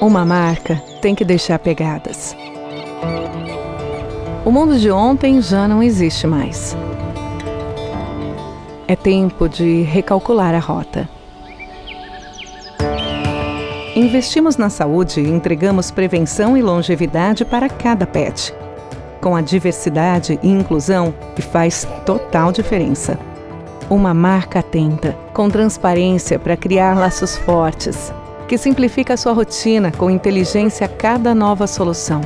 Uma marca tem que deixar pegadas. O mundo de ontem já não existe mais. É tempo de recalcular a rota. Investimos na saúde e entregamos prevenção e longevidade para cada pet, com a diversidade e inclusão que faz total diferença. Uma marca atenta, com transparência para criar laços fortes, que simplifica a sua rotina com inteligência a cada nova solução.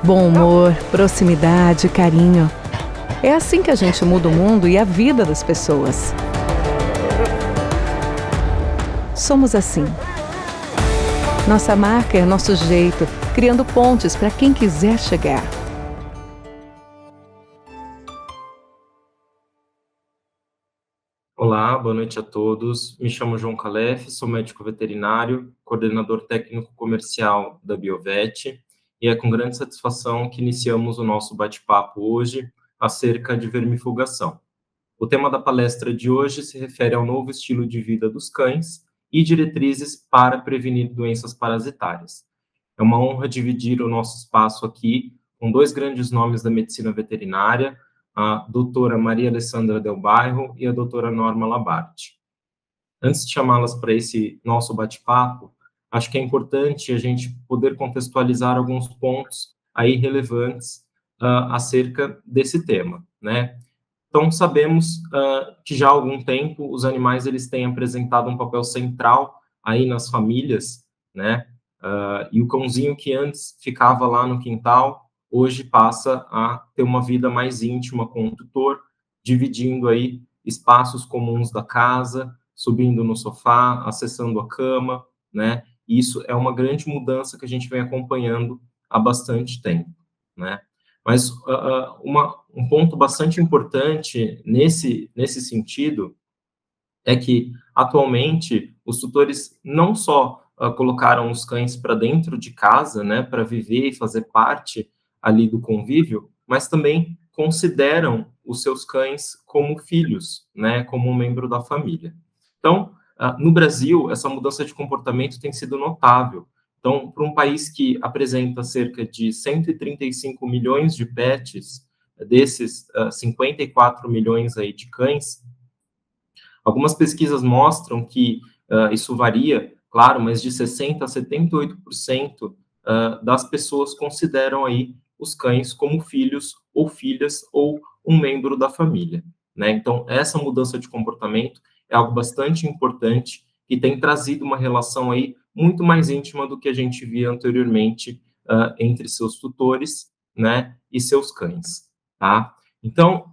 Bom humor, proximidade, carinho. É assim que a gente muda o mundo e a vida das pessoas. Somos assim. Nossa marca é nosso jeito, criando pontes para quem quiser chegar. Olá, boa noite a todos. Me chamo João Calef, sou médico veterinário, coordenador técnico comercial da Biovet, e é com grande satisfação que iniciamos o nosso bate-papo hoje acerca de vermifugação. O tema da palestra de hoje se refere ao novo estilo de vida dos cães e diretrizes para prevenir doenças parasitárias. É uma honra dividir o nosso espaço aqui com dois grandes nomes da medicina veterinária, a doutora Maria Alessandra Del Bairro e a doutora Norma Labarte. Antes de chamá-las para esse nosso bate-papo, acho que é importante a gente poder contextualizar alguns pontos aí relevantes acerca desse tema, né? Então, sabemos que já há algum tempo os animais eles têm apresentado um papel central aí nas famílias, né? E o cãozinho que antes ficava lá no quintal, hoje passa a ter uma vida mais íntima com o tutor, dividindo aí espaços comuns da casa, subindo no sofá, acessando a cama, né? E isso é uma grande mudança que a gente vem acompanhando há bastante tempo, né? Mas um ponto bastante importante nesse sentido é que, atualmente, os tutores não só colocaram os cães para dentro de casa, né, para viver e fazer parte ali do convívio, mas também consideram os seus cães como filhos, né, como um membro da família. Então, no Brasil, essa mudança de comportamento tem sido notável. Então, para um país que apresenta cerca de 135 milhões de pets, desses 54 milhões aí de cães, algumas pesquisas mostram que isso varia, claro, mas de 60% a 78% das pessoas consideram aí os cães como filhos ou filhas ou um membro da família, né? Então, essa mudança de comportamento é algo bastante importante que tem trazido uma relação aí muito mais íntima do que a gente via anteriormente entre seus tutores, né, e seus cães, tá? Então,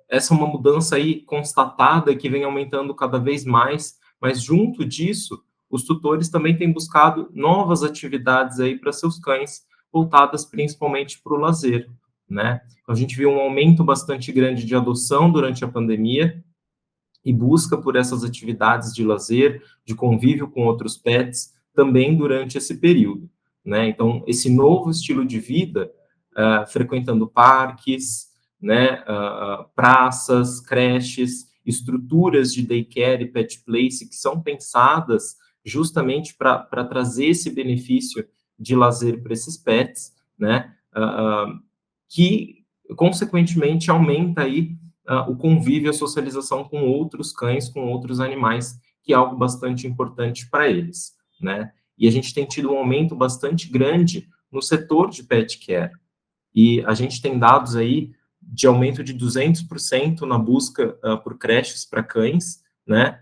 essa é uma mudança aí constatada que vem aumentando cada vez mais, mas junto disso, os tutores também têm buscado novas atividades aí para seus cães, voltadas principalmente para o lazer, né? A gente viu um aumento bastante grande de adoção durante a pandemia e busca por essas atividades de lazer, de convívio com outros pets, também durante esse período, né? Então, esse novo estilo de vida, frequentando parques, né, praças, creches, estruturas de daycare e pet place que são pensadas justamente para trazer esse benefício de lazer para esses pets, né, que, consequentemente, aumenta aí o convívio, a socialização com outros cães, com outros animais, que é algo bastante importante para eles, né? E a gente tem tido um aumento bastante grande no setor de pet care. E a gente tem dados aí de aumento de 200% na busca por creches para cães, né?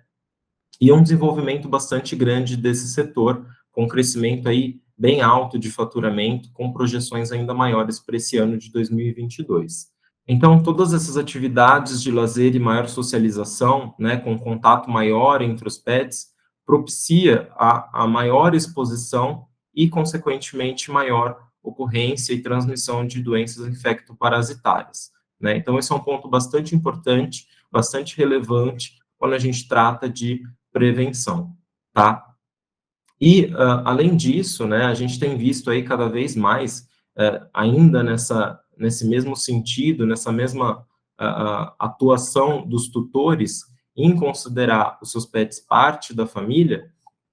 E um desenvolvimento bastante grande desse setor, com crescimento aí bem alto de faturamento, com projeções ainda maiores para esse ano de 2022. Então, todas essas atividades de lazer e maior socialização, né, com contato maior entre os pets, propicia a maior exposição e, consequentemente, maior ocorrência e transmissão de doenças infectoparasitárias, né? Então, esse é um ponto bastante importante, bastante relevante, quando a gente trata de prevenção, tá? E, além disso, né, a gente tem visto aí cada vez mais, ainda nesse mesmo sentido, nessa mesma atuação dos tutores em considerar os seus pets parte da família,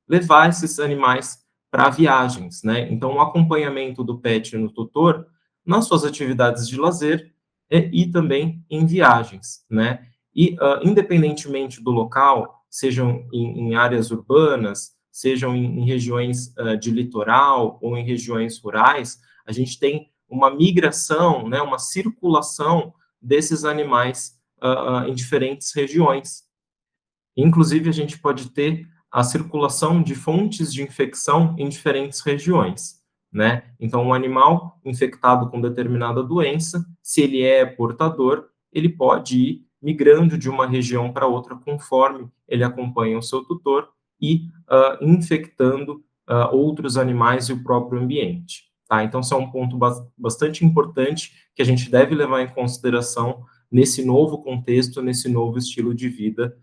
levar esses animais para viagens, né? Então, o acompanhamento do pet no tutor nas suas atividades de lazer e também em viagens, né? E, independentemente do local, sejam em áreas urbanas, sejam em regiões de litoral ou em regiões rurais, a gente tem uma migração, né, uma circulação desses animais em diferentes regiões. Inclusive, a gente pode ter a circulação de fontes de infecção em diferentes regiões, né? Então, um animal infectado com determinada doença, se ele é portador, ele pode ir migrando de uma região para outra conforme ele acompanha o seu tutor e infectando outros animais e o próprio ambiente, tá? Então, isso é um ponto bastante importante que a gente deve levar em consideração nesse novo contexto, nesse novo estilo de vida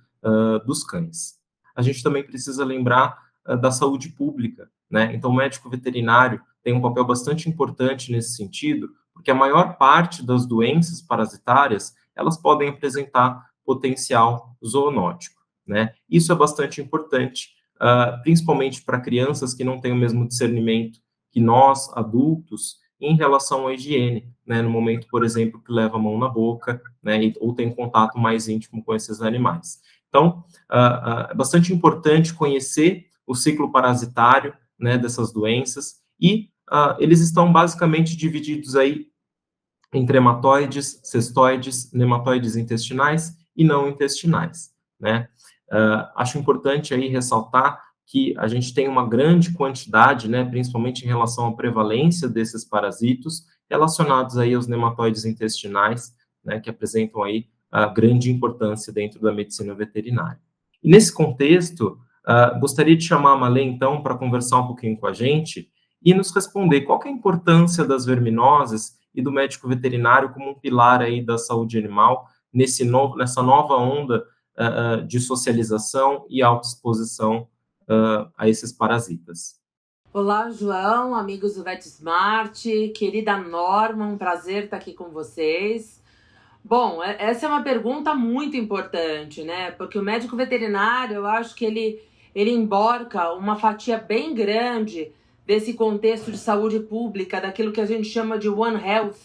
dos cães. A gente também precisa lembrar da saúde pública, né? Então, o médico veterinário tem um papel bastante importante nesse sentido, porque a maior parte das doenças parasitárias, elas podem apresentar potencial zoonótico, né? Isso é bastante importante, principalmente para crianças que não têm o mesmo discernimento que nós, adultos, em relação à higiene, né? No momento, por exemplo, que leva a mão na boca, né? Ou tem contato mais íntimo com esses animais. Então, é bastante importante conhecer o ciclo parasitário, né, dessas doenças e eles estão basicamente divididos aí entre hematóides, cestoides, nematóides intestinais e não intestinais, né? Acho importante aí ressaltar que a gente tem uma grande quantidade, né, principalmente em relação à prevalência desses parasitos relacionados aí aos nematóides intestinais, né, que apresentam aí grande importância dentro da medicina veterinária. E nesse contexto, gostaria de chamar a Malê, então, para conversar um pouquinho com a gente e nos responder qual que é a importância das verminoses e do médico veterinário como um pilar aí da saúde animal nessa nova onda de socialização e autoexposição a esses parasitas. Olá, João, amigos do VetSmart, querida Norma, um prazer estar aqui com vocês. Bom, essa é uma pergunta muito importante, né? Porque o médico veterinário, eu acho que ele emborca uma fatia bem grande desse contexto de saúde pública, daquilo que a gente chama de One Health,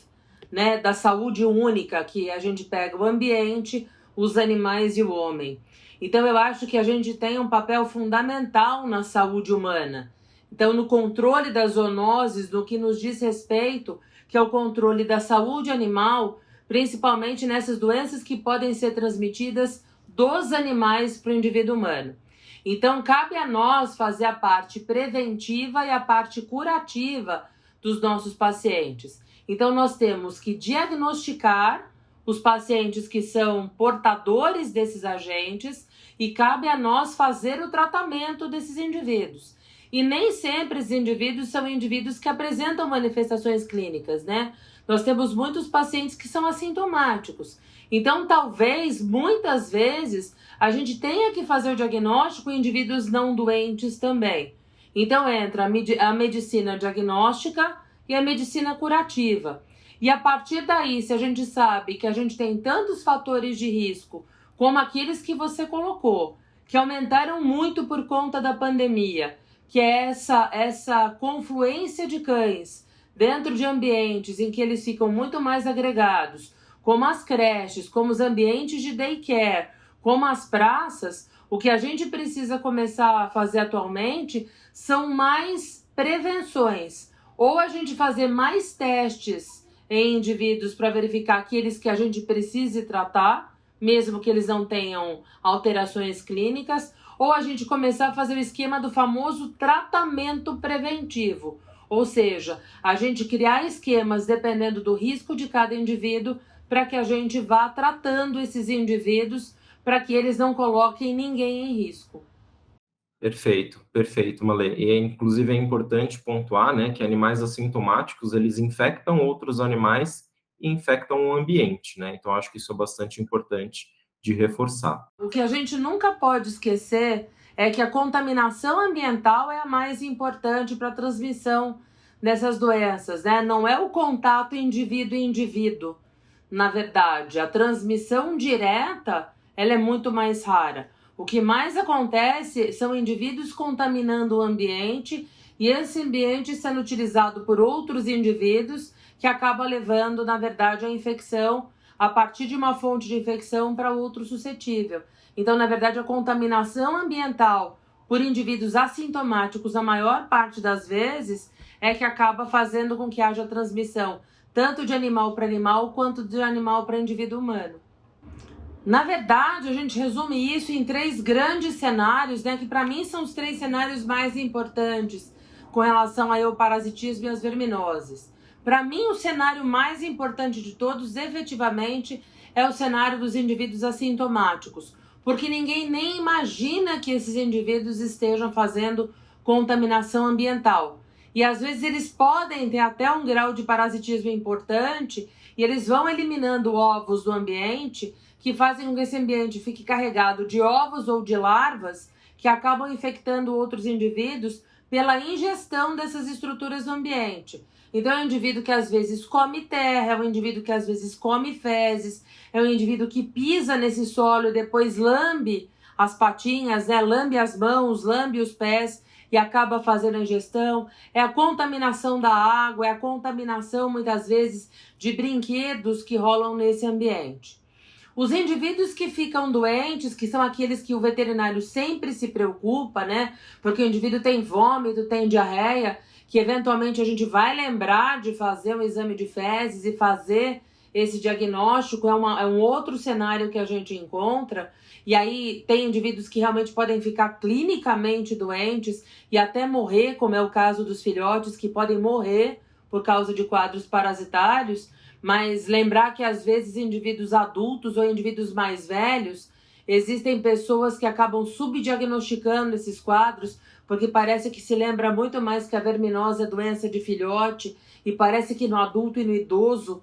né? Da saúde única, que a gente pega o ambiente, os animais e o homem. Então, eu acho que a gente tem um papel fundamental na saúde humana. Então, no controle das zoonoses, no que nos diz respeito, que é o controle da saúde animal, principalmente nessas doenças que podem ser transmitidas dos animais para o indivíduo humano. Então, cabe a nós fazer a parte preventiva e a parte curativa dos nossos pacientes. Então, nós temos que diagnosticar os pacientes que são portadores desses agentes e cabe a nós fazer o tratamento desses indivíduos. E nem sempre esses indivíduos são indivíduos que apresentam manifestações clínicas, né? Nós temos muitos pacientes que são assintomáticos. Então, talvez, muitas vezes, a gente tenha que fazer o diagnóstico em indivíduos não doentes também. Então, entra a medicina diagnóstica e a medicina curativa. E a partir daí, se a gente sabe que a gente tem tantos fatores de risco, como aqueles que você colocou, que aumentaram muito por conta da pandemia, que é essa confluência de cães dentro de ambientes em que eles ficam muito mais agregados, como as creches, como os ambientes de daycare, como as praças, o que a gente precisa começar a fazer atualmente são mais prevenções. Ou a gente fazer mais testes em indivíduos para verificar aqueles que a gente precise tratar, mesmo que eles não tenham alterações clínicas, ou a gente começar a fazer o esquema do famoso tratamento preventivo, ou seja, a gente criar esquemas dependendo do risco de cada indivíduo para que a gente vá tratando esses indivíduos para que eles não coloquem ninguém em risco. Perfeito, Malê. E, inclusive, é importante pontuar, né, que animais assintomáticos, eles infectam outros animais e infectam o ambiente, né? Então, acho que isso é bastante importante de reforçar. O que a gente nunca pode esquecer é que a contaminação ambiental é a mais importante para a transmissão dessas doenças, né? Não é o contato indivíduo-indivíduo, na verdade. A transmissão direta ela é muito mais rara. O que mais acontece são indivíduos contaminando o ambiente e esse ambiente sendo utilizado por outros indivíduos que acaba levando, na verdade, a infecção a partir de uma fonte de infecção para outro suscetível. Então, na verdade, a contaminação ambiental por indivíduos assintomáticos, a maior parte das vezes, é que acaba fazendo com que haja transmissão, tanto de animal para animal, quanto de animal para indivíduo humano. Na verdade, a gente resume isso em 3 grandes cenários, né, que para mim são os 3 cenários mais importantes com relação ao parasitismo e às verminoses. Para mim, o cenário mais importante de todos, efetivamente, é o cenário dos indivíduos assintomáticos, porque ninguém nem imagina que esses indivíduos estejam fazendo contaminação ambiental. E às vezes eles podem ter até um grau de parasitismo importante e eles vão eliminando ovos do ambiente que fazem com que esse ambiente fique carregado de ovos ou de larvas que acabam infectando outros indivíduos pela ingestão dessas estruturas no ambiente. Então é um indivíduo que às vezes come terra, é um indivíduo que às vezes come fezes, é um indivíduo que pisa nesse solo e depois lambe as patinhas, né? Lambe as mãos, lambe os pés e acaba fazendo a ingestão. É a contaminação da água, é a contaminação muitas vezes de brinquedos que rolam nesse ambiente. Os indivíduos que ficam doentes, que são aqueles que o veterinário sempre se preocupa, né? Porque o indivíduo tem vômito, tem diarreia, que eventualmente a gente vai lembrar de fazer um exame de fezes e fazer esse diagnóstico, é um outro cenário que a gente encontra. E aí tem indivíduos que realmente podem ficar clinicamente doentes e até morrer, como é o caso dos filhotes, que podem morrer por causa de quadros parasitários. Mas lembrar que às vezes indivíduos adultos ou indivíduos mais velhos, existem pessoas que acabam subdiagnosticando esses quadros, porque parece que se lembra muito mais que a verminose é doença de filhote, e parece que no adulto e no idoso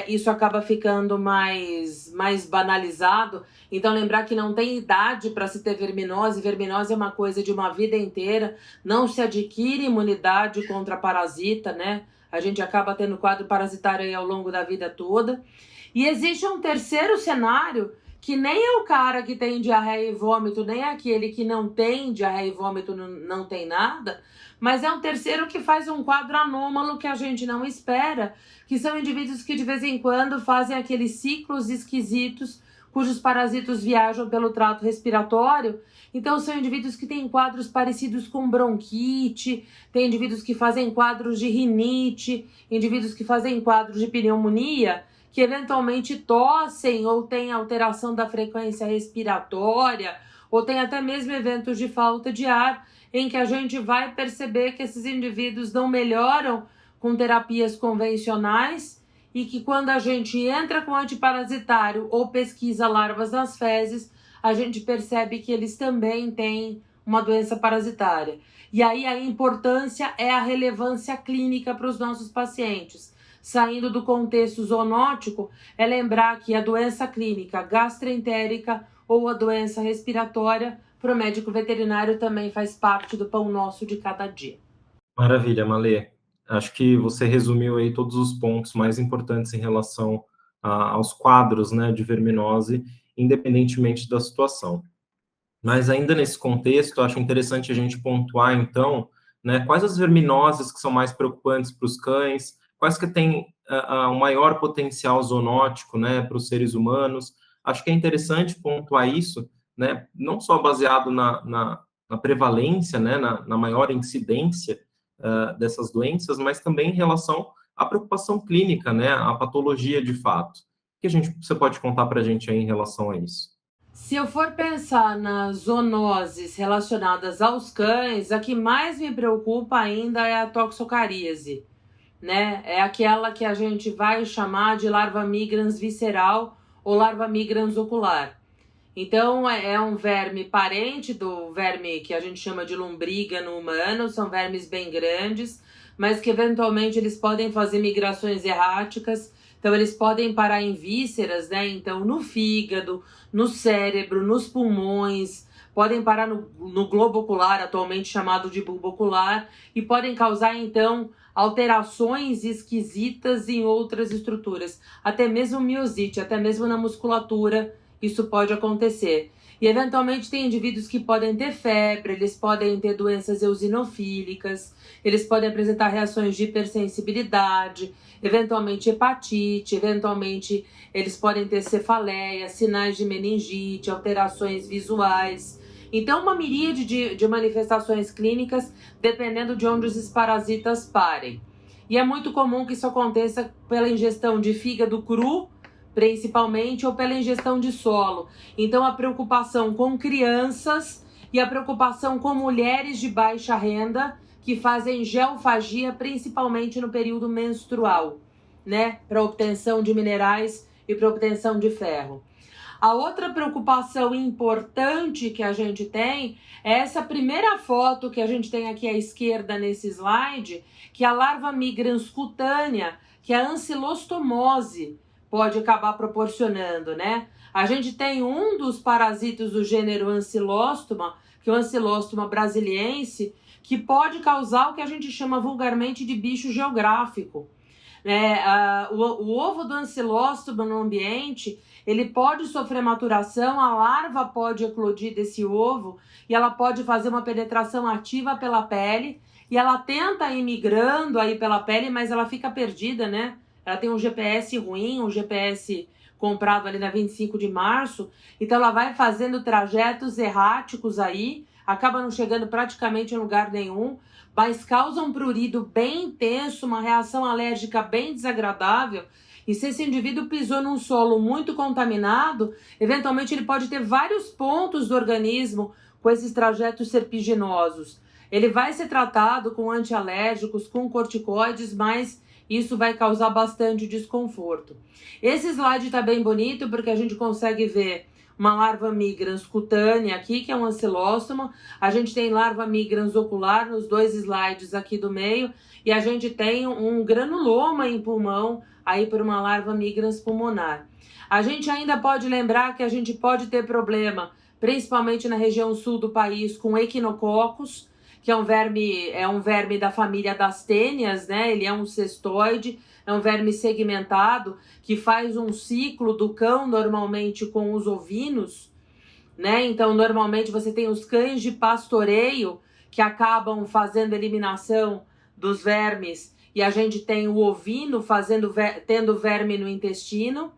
isso acaba ficando mais banalizado. Então lembrar que não tem idade para se ter verminose. Verminose é uma coisa de uma vida inteira, não se adquire imunidade contra parasita, né? A gente acaba tendo quadro parasitário aí ao longo da vida toda. E existe um terceiro cenário, que nem é o cara que tem diarreia e vômito, nem é aquele que não tem diarreia e vômito, não tem nada, mas é um terceiro que faz um quadro anômalo que a gente não espera, que são indivíduos que de vez em quando fazem aqueles ciclos esquisitos, cujos parasitos viajam pelo trato respiratório. Então são indivíduos que têm quadros parecidos com bronquite, tem indivíduos que fazem quadros de rinite, indivíduos que fazem quadros de pneumonia, que eventualmente tossem ou têm alteração da frequência respiratória, ou tem até mesmo eventos de falta de ar, em que a gente vai perceber que esses indivíduos não melhoram com terapias convencionais e que quando a gente entra com antiparasitário ou pesquisa larvas nas fezes, a gente percebe que eles também têm uma doença parasitária. E aí a importância é a relevância clínica para os nossos pacientes. Saindo do contexto zoonótico, é lembrar que a doença clínica gastroentérica ou a doença respiratória, para o médico veterinário, também faz parte do pão nosso de cada dia. Maravilha, Malê. Acho que você resumiu aí todos os pontos mais importantes em relação aos quadros, né, de verminose, independentemente da situação. Mas ainda nesse contexto, acho interessante a gente pontuar, então, né, quais as verminoses que são mais preocupantes para os cães, quais que têm um maior potencial zoonótico, né, para os seres humanos. Acho que é interessante pontuar isso, né, não só baseado na prevalência, né, na maior incidência dessas doenças, mas também em relação à preocupação clínica, né, à patologia de fato. O que você pode contar para a gente aí em relação a isso? Se eu for pensar nas zoonoses relacionadas aos cães, a que mais me preocupa ainda é a toxocaríase, né? É aquela que a gente vai chamar de larva migrans visceral ou larva migrans ocular. Então, é um verme parente do verme que a gente chama de lombriga no humano, são vermes bem grandes, mas que eventualmente eles podem fazer migrações erráticas. Então, eles podem parar em vísceras, né? Então, no fígado, no cérebro, nos pulmões, podem parar no globo ocular, atualmente chamado de bulbo ocular, e podem causar, então, alterações esquisitas em outras estruturas, até mesmo miosite, até mesmo na musculatura isso pode acontecer. E eventualmente tem indivíduos que podem ter febre, eles podem ter doenças eosinofílicas, eles podem apresentar reações de hipersensibilidade, eventualmente hepatite, eventualmente eles podem ter cefaleia, sinais de meningite, alterações visuais. Então, uma miríade de manifestações clínicas, dependendo de onde esses parasitas parem. E é muito comum que isso aconteça pela ingestão de fígado cru, principalmente, ou pela ingestão de solo. Então, a preocupação com crianças e a preocupação com mulheres de baixa renda que fazem geofagia, principalmente no período menstrual, né? Para obtenção de minerais e para obtenção de ferro. A outra preocupação importante que a gente tem é essa primeira foto que a gente tem aqui à esquerda nesse slide, que é a larva migrans cutânea, que a ancilostomose pode acabar proporcionando, né? A gente tem um dos parasitas do gênero Ancylostoma, que é o Ancylostoma brasiliense, que pode causar o que a gente chama vulgarmente de bicho geográfico. O ovo do Ancylostoma no ambiente, ele pode sofrer maturação, a larva pode eclodir desse ovo e ela pode fazer uma penetração ativa pela pele e ela tenta ir migrando aí pela pele, mas ela fica perdida, né? Ela tem um GPS ruim, um GPS comprado ali na 25 de março, então ela vai fazendo trajetos erráticos aí, acaba não chegando praticamente em lugar nenhum, mas causa um prurido bem intenso, uma reação alérgica bem desagradável. E se esse indivíduo pisou num solo muito contaminado, eventualmente ele pode ter vários pontos do organismo com esses trajetos serpiginosos. Ele vai ser tratado com antialérgicos, com corticoides, mas isso vai causar bastante desconforto. Esse slide está bem bonito porque a gente consegue ver uma larva migrans cutânea aqui, que é um ancilóstoma. A gente tem larva migrans ocular nos dois slides aqui do meio. E a gente tem um granuloma em pulmão aí por uma larva migrans pulmonar. A gente ainda pode lembrar que a gente pode ter problema, principalmente na região sul do país, com equinococos, que é um verme da família das tênias, né? Ele é um cestoide, é um verme segmentado, que faz um ciclo do cão normalmente com os ovinos, né? Então, normalmente você tem os cães de pastoreio que acabam fazendo eliminação dos vermes e a gente tem o ovino tendo verme no intestino,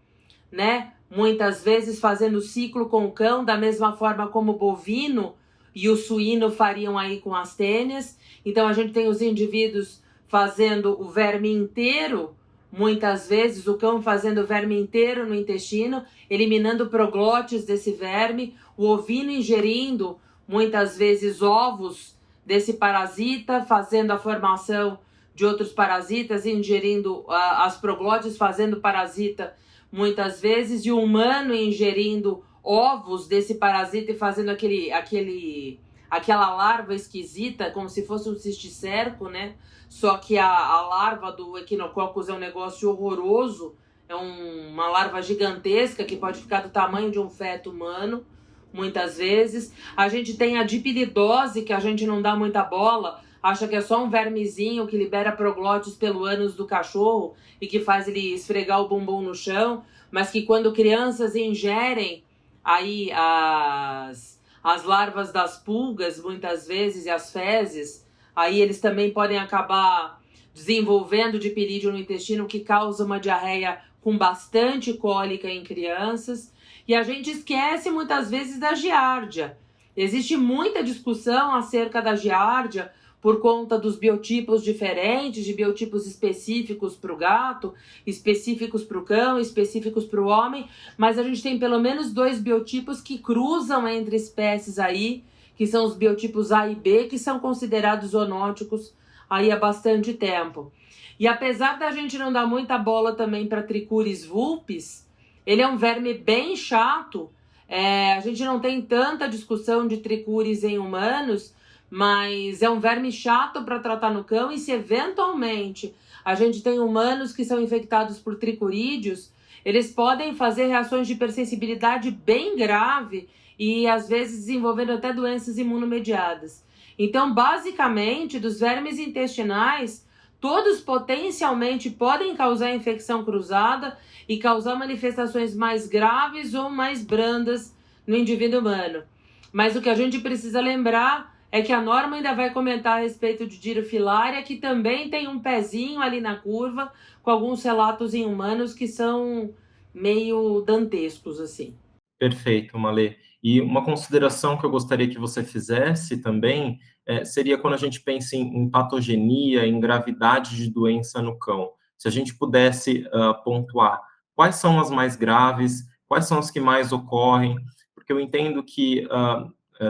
né? Muitas vezes fazendo ciclo com o cão, da mesma forma como o bovino e o suíno fariam aí com as tênias. Então, a gente tem os indivíduos fazendo o verme inteiro, muitas vezes o cão fazendo o verme inteiro no intestino, eliminando proglotes desse verme, o ovino ingerindo muitas vezes ovos desse parasita, fazendo a formação de outros parasitas, ingerindo as proglotes, fazendo parasita muitas vezes, e o humano ingerindo ovos desse parasita e fazendo aquela larva esquisita, como se fosse um cisticerco, né? Só que a larva do Echinococcus é um negócio horroroso, é uma larva gigantesca que pode ficar do tamanho de um feto humano, muitas vezes. A gente tem a dipilidose, que a gente não dá muita bola, acha que é só um vermezinho que libera proglotes pelo ânus do cachorro e que faz ele esfregar o bumbum no chão, mas que quando crianças ingerem aí as larvas das pulgas, muitas vezes, e as fezes, aí eles também podem acabar desenvolvendo dipilídeo no intestino, que causa uma diarreia com bastante cólica em crianças. E a gente esquece muitas vezes da giardia. Existe muita discussão acerca da giardia por conta dos biotipos diferentes, de biotipos específicos para o gato, específicos para o cão, específicos para o homem, mas a gente tem pelo menos 2 biotipos que cruzam entre espécies aí, que são os biotipos A e B, que são considerados zoonóticos aí há bastante tempo. E apesar da gente não dar muita bola também para Trichuris vulpes, ele é um verme bem chato. A gente não tem tanta discussão de Trichuris em humanos, mas é um verme chato para tratar no cão, e se eventualmente a gente tem humanos que são infectados por tricurídeos, eles podem fazer reações de hipersensibilidade bem grave e às vezes desenvolvendo até doenças imunomediadas. Então, basicamente, dos vermes intestinais, todos potencialmente podem causar infecção cruzada e causar manifestações mais graves ou mais brandas no indivíduo humano. Mas o que a gente precisa lembrar é que a norma ainda vai comentar a respeito de Dirofilaria, que também tem um pezinho ali na curva, com alguns relatos em humanos que são meio dantescos, assim. Perfeito, Malê. E uma consideração que eu gostaria que você fizesse também seria quando a gente pensa em patogenia, em gravidade de doença no cão. Se a gente pudesse pontuar quais são as mais graves, quais são as que mais ocorrem, porque eu entendo que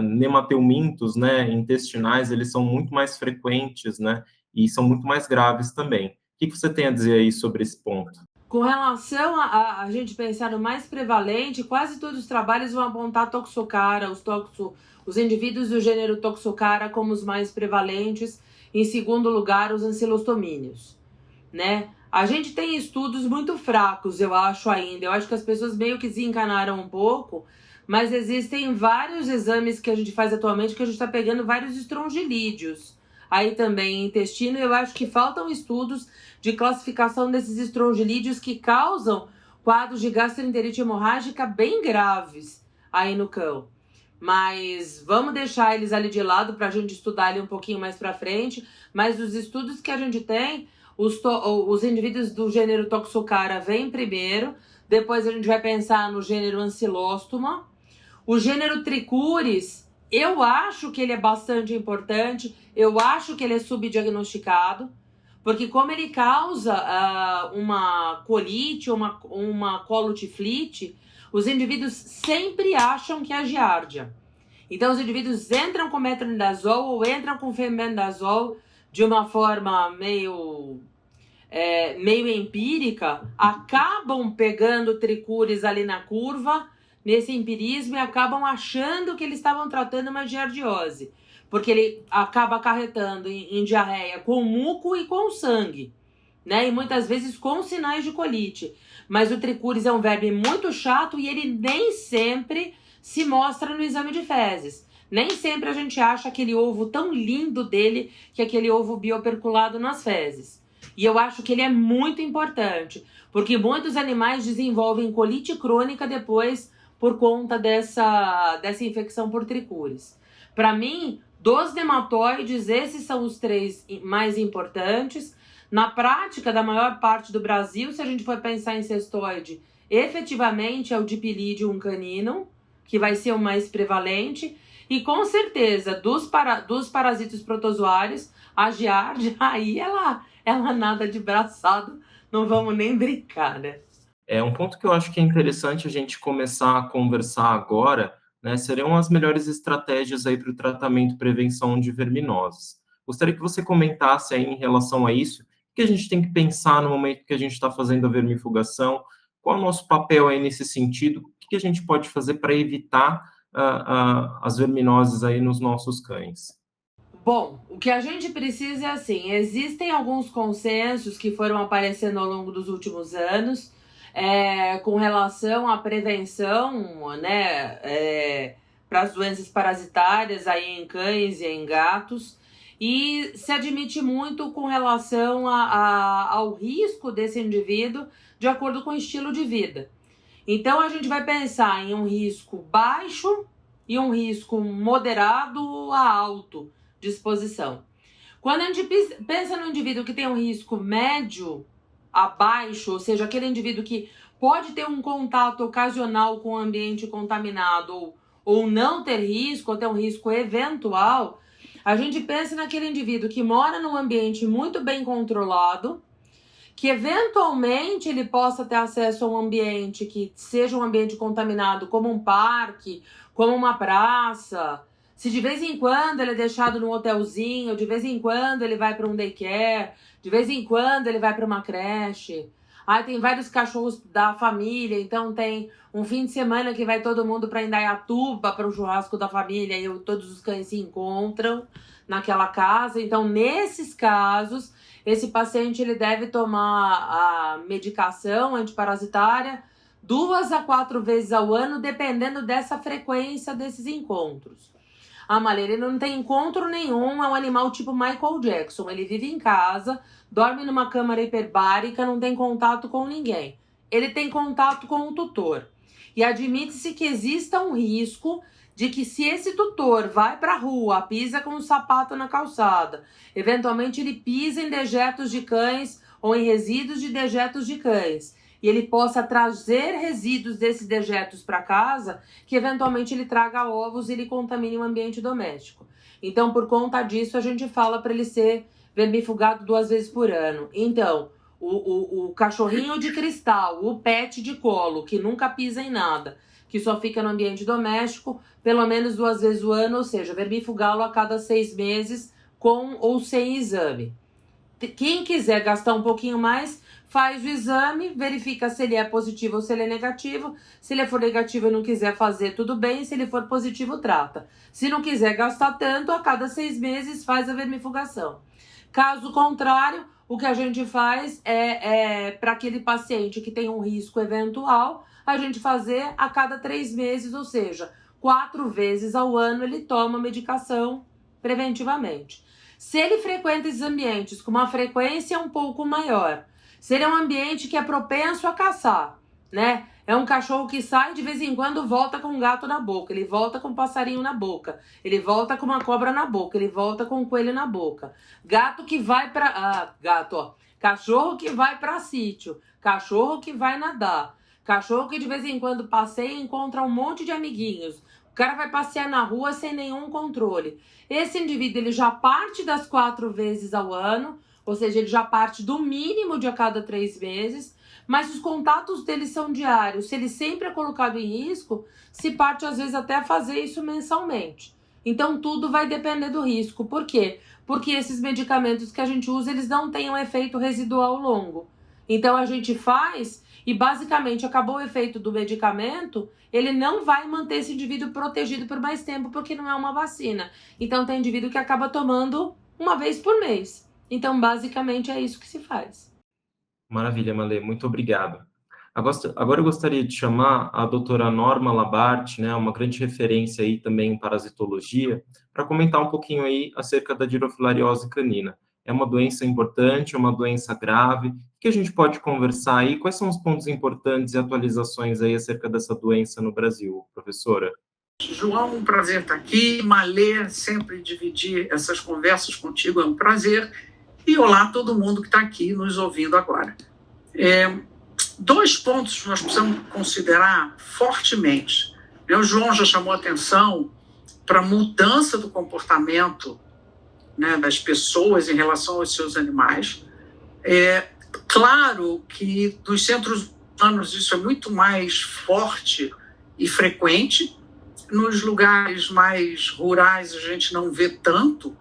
nemateumintos, né, intestinais, eles são muito mais frequentes, né, e são muito mais graves também. O que você tem a dizer aí sobre esse ponto? Com relação a gente pensar no mais prevalente, quase todos os trabalhos vão apontar Toxocara, os indivíduos do gênero Toxocara como os mais prevalentes, em segundo lugar os ancilostomíneos, né? A gente tem estudos muito fracos, eu acho ainda, eu acho que as pessoas meio que desencanaram um pouco, mas existem vários exames que a gente faz atualmente que a gente está pegando vários estrongilídeos. Aí também intestino, eu acho que faltam estudos de classificação desses estrongilídeos que causam quadros de gastroenterite hemorrágica bem graves aí no cão. Mas vamos deixar eles ali de lado para a gente estudar ali um pouquinho mais para frente. Mas os estudos que a gente tem, os indivíduos do gênero Toxocara vêm primeiro, depois a gente vai pensar no gênero Ancylostoma. O gênero Trichuris, eu acho que ele é bastante importante, eu acho que ele é subdiagnosticado, porque como ele causa uma colite, uma colotiflite, os indivíduos sempre acham que é giardia. Então os indivíduos entram com metronidazol ou entram com fenbendazol de uma forma meio empírica, acabam pegando Trichuris ali na curva, nesse empirismo, e acabam achando que eles estavam tratando uma giardiose, porque ele acaba acarretando em diarreia com muco e com sangue, né? E muitas vezes com sinais de colite. Mas o Trichuris é um verme muito chato e ele nem sempre se mostra no exame de fezes. Nem sempre a gente acha aquele ovo tão lindo dele, que é aquele ovo bioperculado nas fezes. E eu acho que ele é muito importante, porque muitos animais desenvolvem colite crônica depois por conta dessa infecção por Trichuris. Para mim, dos nematóides, esses são os 3 mais importantes. Na prática da maior parte do Brasil, se a gente for pensar em cestoide, efetivamente é o Dipylidium caninum, que vai ser o mais prevalente. E com certeza, dos parasitos protozoários, a giardia, aí ela nada de braçado, não vamos nem brincar, né? Um ponto que eu acho que é interessante a gente começar a conversar agora, né, seriam as melhores estratégias aí para o tratamento e prevenção de verminoses. Gostaria que você comentasse aí em relação a isso, o que a gente tem que pensar no momento que a gente está fazendo a vermifugação, qual é o nosso papel aí nesse sentido, o que a gente pode fazer para evitar as verminoses aí nos nossos cães? Bom, o que a gente precisa é assim, existem alguns consensos que foram aparecendo ao longo dos últimos anos, com relação à prevenção, né, para as doenças parasitárias aí em cães e em gatos, e se admite muito com relação ao risco desse indivíduo de acordo com o estilo de vida. Então a gente vai pensar em um risco baixo e um risco moderado a alto de exposição. Quando a gente pensa no indivíduo que tem um risco médio abaixo, ou seja, aquele indivíduo que pode ter um contato ocasional com o ambiente contaminado ou não ter risco, ou ter um risco eventual, a gente pensa naquele indivíduo que mora num ambiente muito bem controlado, que eventualmente ele possa ter acesso a um ambiente que seja um ambiente contaminado, como um parque, como uma praça. Se de vez em quando ele é deixado num hotelzinho, de vez em quando ele vai para um daycare, de vez em quando ele vai para uma creche. Aí tem vários cachorros da família, então tem um fim de semana que vai todo mundo para Indaiatuba, para o churrasco da família, e todos os cães se encontram naquela casa. Então, nesses casos, esse paciente ele deve tomar a medicação antiparasitária 2 a 4 vezes ao ano, dependendo dessa frequência desses encontros. Ah, Malê, ele não tem encontro nenhum, é um animal tipo Michael Jackson. Ele vive em casa, dorme numa câmara hiperbárica, não tem contato com ninguém. Ele tem contato com o tutor. E admite-se que exista um risco de que se esse tutor vai para a rua, pisa com um sapato na calçada, eventualmente ele pisa em dejetos de cães ou em resíduos de dejetos de cães, e ele possa trazer resíduos desses dejetos para casa, que eventualmente ele traga ovos e ele contamine o ambiente doméstico. Então, por conta disso, a gente fala para ele ser vermifugado 2 vezes por ano. Então, o cachorrinho de cristal, o pet de colo, que nunca pisa em nada, que só fica no ambiente doméstico, pelo menos 2 vezes o ano, ou seja, vermifugá-lo a cada 6 meses, com ou sem exame. Quem quiser gastar um pouquinho mais, faz o exame, verifica se ele é positivo ou se ele é negativo. Se ele for negativo e não quiser fazer, tudo bem. Se ele for positivo, trata. Se não quiser gastar tanto, a cada 6 meses faz a vermifugação. Caso contrário, o que a gente faz é para aquele paciente que tem um risco eventual, a gente fazer a cada 3 meses, ou seja, 4 vezes ao ano ele toma medicação preventivamente. Se ele frequenta esses ambientes com uma frequência um pouco maior, se ele é um ambiente que é propenso a caçar, né? É um cachorro que sai de vez em quando, volta com um gato na boca, ele volta com um passarinho na boca, ele volta com uma cobra na boca, ele volta com um coelho na boca. Gato que vai para... Cachorro que vai para sítio, cachorro que vai nadar, cachorro que de vez em quando passeia e encontra um monte de amiguinhos. O cara vai passear na rua sem nenhum controle. Esse indivíduo ele já parte das 4 vezes ao ano, ou seja, ele já parte do mínimo de a cada 3 meses, mas os contatos dele são diários. Se ele sempre é colocado em risco, se parte às vezes até fazer isso mensalmente. Então tudo vai depender do risco. Por quê? Porque esses medicamentos que a gente usa, eles não têm um efeito residual longo. Então a gente faz e basicamente acabou o efeito do medicamento, ele não vai manter esse indivíduo protegido por mais tempo, porque não é uma vacina. Então tem indivíduo que acaba tomando 1 vez por mês. Então basicamente é isso que se faz. Maravilha, Malê, muito obrigado. Agora eu gostaria de chamar a doutora Norma Labart, né, uma grande referência aí também em parasitologia, para comentar um pouquinho aí acerca da dirofilariose canina. É uma doença importante, é uma doença grave. O que a gente pode conversar aí? Quais são os pontos importantes e atualizações aí acerca dessa doença no Brasil, professora? João, um prazer estar aqui. Malê, sempre dividir essas conversas contigo é um prazer. E olá todo mundo que está aqui nos ouvindo agora. 2 pontos nós precisamos considerar fortemente. O João já chamou atenção para a mudança do comportamento, né, das pessoas em relação aos seus animais. Claro que nos centros urbanos isso é muito mais forte e frequente. Nos lugares mais rurais a gente não vê tanto,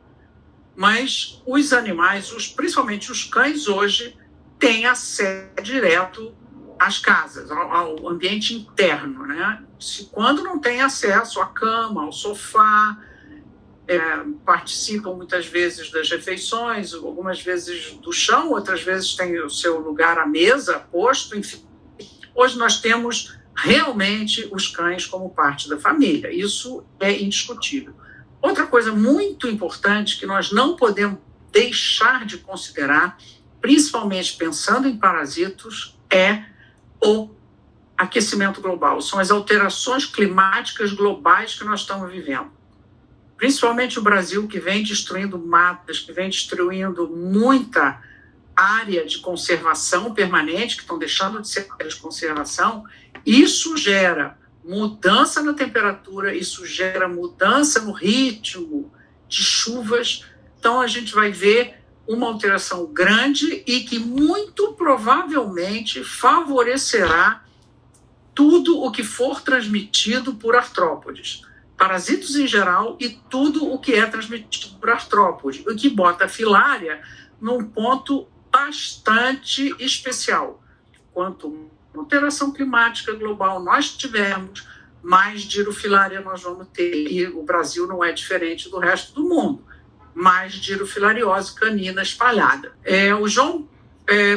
mas os animais, principalmente os cães hoje, têm acesso direto às casas, ao ambiente interno, né? Quando não tem acesso à cama, ao sofá, participam muitas vezes das refeições, algumas vezes do chão, outras vezes tem o seu lugar à mesa posto, enfim. Hoje nós temos realmente os cães como parte da família, isso é indiscutível. Outra coisa muito importante que nós não podemos deixar de considerar, principalmente pensando em parasitos, é o aquecimento global. São as alterações climáticas globais que nós estamos vivendo. Principalmente o Brasil, que vem destruindo matas, que vem destruindo muita área de conservação permanente, que estão deixando de ser área de conservação. Isso gera mudança na temperatura, isso gera mudança no ritmo de chuvas. Então, a gente vai ver uma alteração grande e que muito provavelmente favorecerá tudo o que for transmitido por artrópodes, parasitos em geral e tudo o que é transmitido por artrópode, o que bota a filária num ponto bastante especial. Quanto alteração climática global nós tivermos, mais dirofilária nós vamos ter. E o Brasil não é diferente do resto do mundo. Mais dirofilariose canina espalhada. O João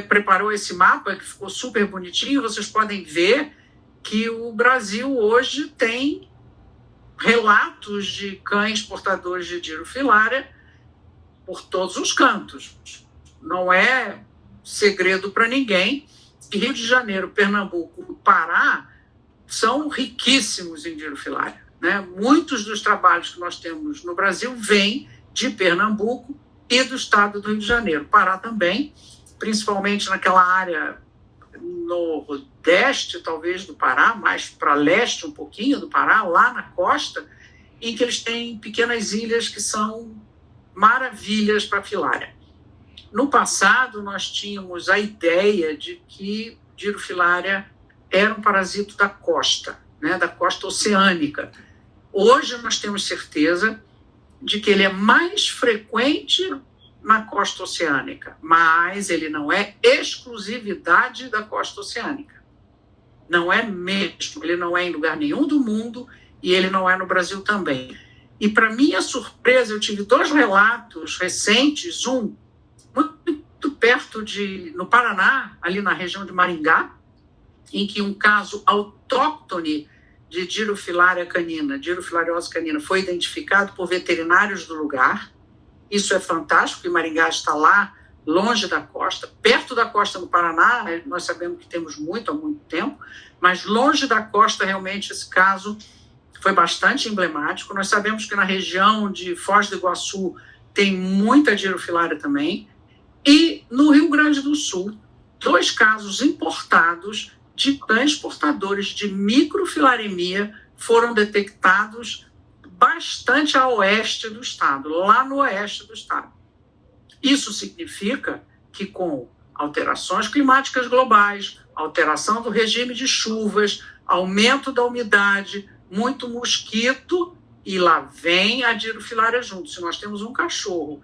preparou esse mapa, que ficou super bonitinho. Vocês podem ver que o Brasil hoje tem relatos de cães portadores de dirofilária por todos os cantos. Não é segredo para ninguém que Rio de Janeiro, Pernambuco, Pará são riquíssimos em dirofilária, né? Muitos dos trabalhos que nós temos no Brasil vêm de Pernambuco e do estado do Rio de Janeiro. Pará também, principalmente naquela área nordeste, talvez, do Pará, mais para leste um pouquinho do Pará, lá na costa, em que eles têm pequenas ilhas que são maravilhas para filária. No passado, nós tínhamos a ideia de que dirofilária era um parasito da costa, né, da costa oceânica. Hoje nós temos certeza de que ele é mais frequente na costa oceânica, mas ele não é exclusividade da costa oceânica. Não é mesmo, ele não é em lugar nenhum do mundo e ele não é no Brasil também. E, para minha surpresa, eu tive 2 relatos recentes, um muito perto no Paraná, ali na região de Maringá, em que um caso autóctone de dirofilária canina, dirofilariose canina, foi identificado por veterinários do lugar. Isso é fantástico, porque Maringá está lá, longe da costa, perto da costa no Paraná, nós sabemos que temos muito há muito tempo, mas longe da costa, realmente, esse caso foi bastante emblemático. Nós sabemos que na região de Foz do Iguaçu tem muita dirofilária também, e no Rio Grande do Sul, 2 casos importados de cães portadores de microfilaremia foram detectados bastante a oeste do estado, lá no oeste do estado. Isso significa que, com alterações climáticas globais, alteração do regime de chuvas, aumento da umidade, muito mosquito, e lá vem a dirofilária junto. Se nós temos um cachorro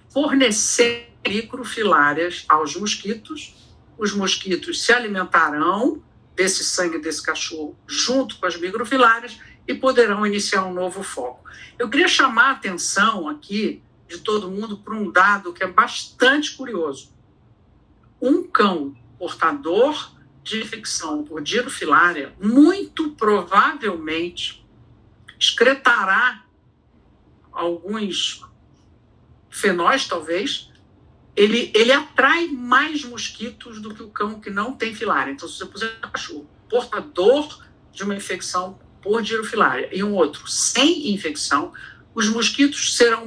fornecer microfilárias aos mosquitos, os mosquitos se alimentarão desse sangue desse cachorro junto com as microfilárias e poderão iniciar um novo foco. Eu queria chamar a atenção aqui de todo mundo para um dado que é bastante curioso. Um cão portador de infecção por dirofilária muito provavelmente excretará alguns fenóis, talvez. Ele atrai mais mosquitos do que o cão que não tem filária. Então, se você puser um cachorro portador de uma infecção por dirofilária e um outro sem infecção, os mosquitos serão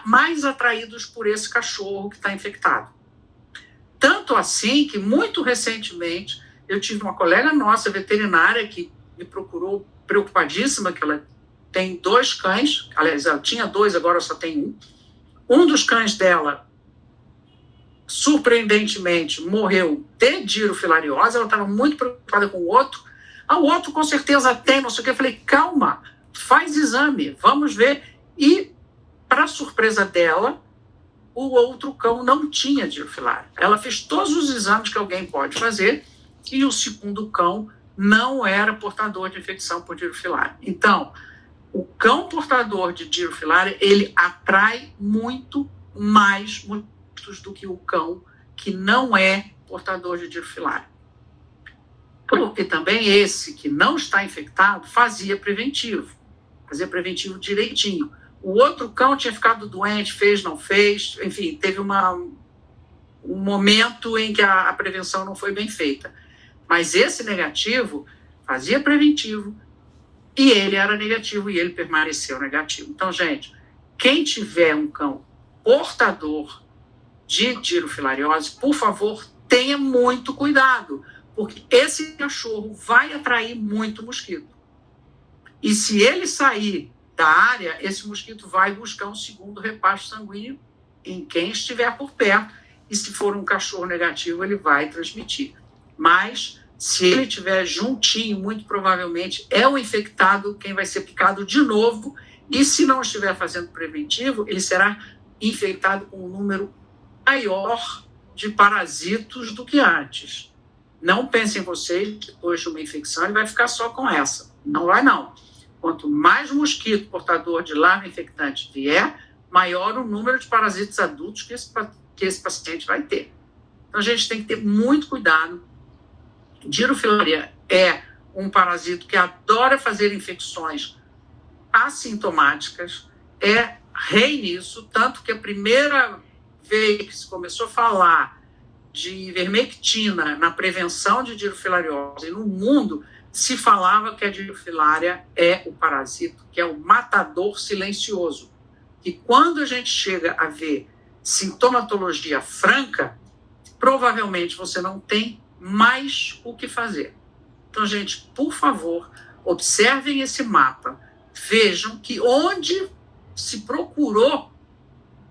mais atraídos por esse cachorro que está infectado. Tanto assim que, muito recentemente, eu tive uma colega nossa, veterinária, que me procurou preocupadíssima, que ela tem 2 cães, aliás, ela tinha 2, agora só tem um. Um dos cães dela, surpreendentemente, morreu de dirofilariose, ela estava muito preocupada com o outro. O outro, com certeza, tem, não sei o que. Eu falei, calma, faz exame, vamos ver. E, para surpresa dela, o outro cão não tinha dirofilária. Ela fez todos os exames que alguém pode fazer e o segundo cão não era portador de infecção por dirofilária. Então, o cão portador de dirofilária, ele atrai muito mais mosquitos do que o cão que não é portador de dirofilária. Porque também esse que não está infectado fazia preventivo direitinho. O outro cão tinha ficado doente, fez, não fez, enfim, teve um momento em que a prevenção não foi bem feita. Mas esse negativo fazia preventivo e ele era negativo e ele permaneceu negativo. Então, gente, quem tiver um cão portador de dirofilariose, por favor, tenha muito cuidado, porque esse cachorro vai atrair muito mosquito. E se ele sair da área, esse mosquito vai buscar um segundo repasto sanguíneo em quem estiver por perto, e se for um cachorro negativo, ele vai transmitir. Mas, se ele estiver juntinho, muito provavelmente é o infectado quem vai ser picado de novo, e se não estiver fazendo preventivo, ele será infectado com um número maior de parasitos do que antes. Não pensem vocês que depois de uma infecção ele vai ficar só com essa. Não vai, não. Quanto mais mosquito portador de larva infectante vier, maior o número de parasitas adultos que esse paciente vai ter. Então, a gente tem que ter muito cuidado. Dirofilaria é um parasito que adora fazer infecções assintomáticas, é rei nisso, tanto que a primeira vez que se começou a falar de ivermectina na prevenção de dirofilariose no mundo, se falava que a dirofilária é o parasito, que é o matador silencioso. E quando a gente chega a ver sintomatologia franca, provavelmente você não tem mais o que fazer. Então, gente, por favor, observem esse mapa, vejam que onde se procurou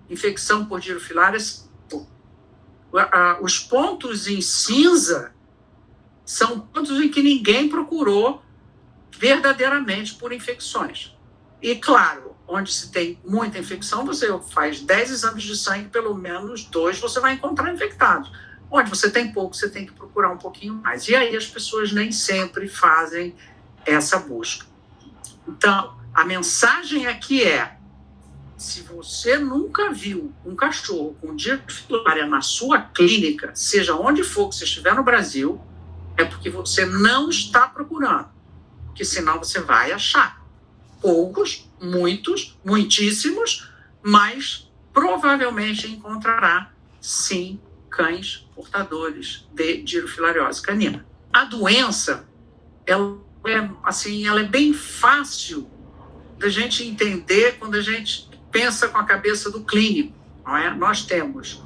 infecção por dirofilária, os pontos em cinza são pontos em que ninguém procurou verdadeiramente por infecções. E, claro, onde se tem muita infecção, você faz 10 exames de sangue, pelo menos 2 você vai encontrar infectados. Onde você tem pouco, você tem que procurar um pouquinho mais. E aí as pessoas nem sempre fazem essa busca. Então, a mensagem aqui é: se você nunca viu um cachorro com dirofilária na sua clínica, seja onde for que você estiver no Brasil, é porque você não está procurando, porque senão você vai achar. Poucos, muitos, muitíssimos, mas provavelmente encontrará, sim, cães portadores de dirofilariose canina. A doença, ela é bem fácil da gente entender quando a gente pensa com a cabeça do clínico, não é? Nós temos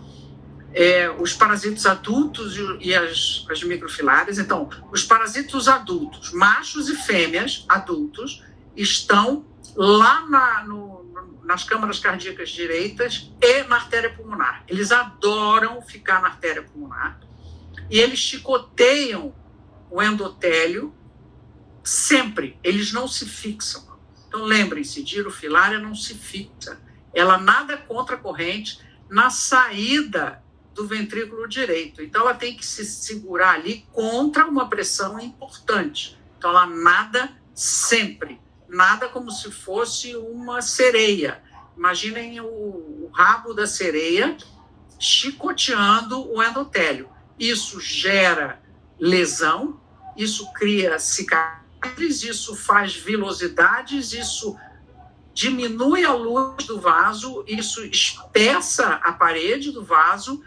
os parasitos adultos e as microfilárias. Então, os parasitos adultos, machos e fêmeas adultos, estão lá nas câmaras cardíacas direitas e na artéria pulmonar. Eles adoram ficar na artéria pulmonar e eles chicoteiam o endotélio sempre, eles não se fixam. Então, lembrem-se, dirofilária não se fixa. Ela nada contra a corrente na saída do ventrículo direito. Então, ela tem que se segurar ali contra uma pressão importante. Então, ela nada sempre. Nada como se fosse uma sereia. Imaginem o rabo da sereia chicoteando o endotélio. Isso gera lesão, isso cria cicatrizes, isso faz vilosidades, isso diminui a luz do vaso, isso espessa a parede do vaso,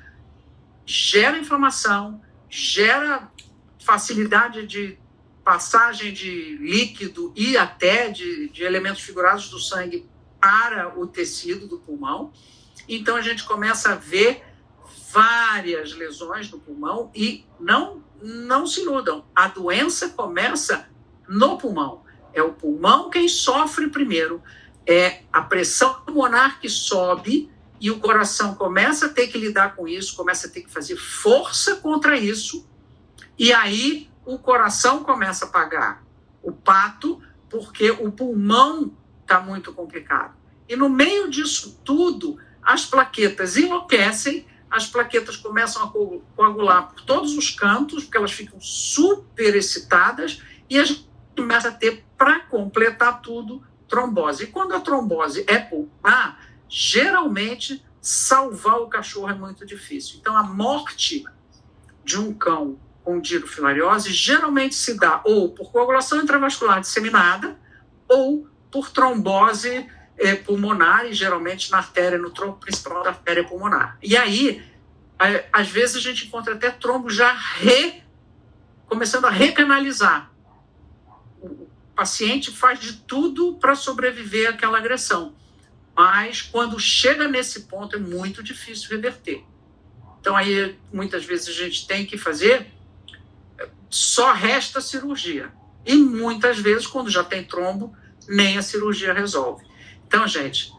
gera inflamação, gera facilidade de passagem de líquido e até de elementos figurados do sangue para o tecido do pulmão. Então, a gente começa a ver várias lesões no pulmão e não se iludam. A doença começa no pulmão. É o pulmão quem sofre primeiro. É a pressão pulmonar que sobe e o coração começa a ter que lidar com isso, começa a ter que fazer força contra isso. E aí o coração começa a pagar o pato porque o pulmão está muito complicado. E no meio disso tudo, as plaquetas enlouquecem, as plaquetas começam a coagular por todos os cantos, porque elas ficam super excitadas, e a gente começa a ter, para completar tudo, trombose. E quando a trombose é pulmonar, geralmente salvar o cachorro é muito difícil. Então, a morte de um cão com dirofilariose geralmente se dá ou por coagulação intravascular disseminada ou por trombose pulmonar, e geralmente na artéria, no tronco principal da artéria pulmonar. E aí, às vezes a gente encontra até trombo já começando a recanalizar. O paciente faz de tudo para sobreviver àquela agressão, mas quando chega nesse ponto é muito difícil reverter. Então aí muitas vezes a gente tem que fazer, só resta a cirurgia. E muitas vezes, quando já tem trombo, nem a cirurgia resolve. Então, gente,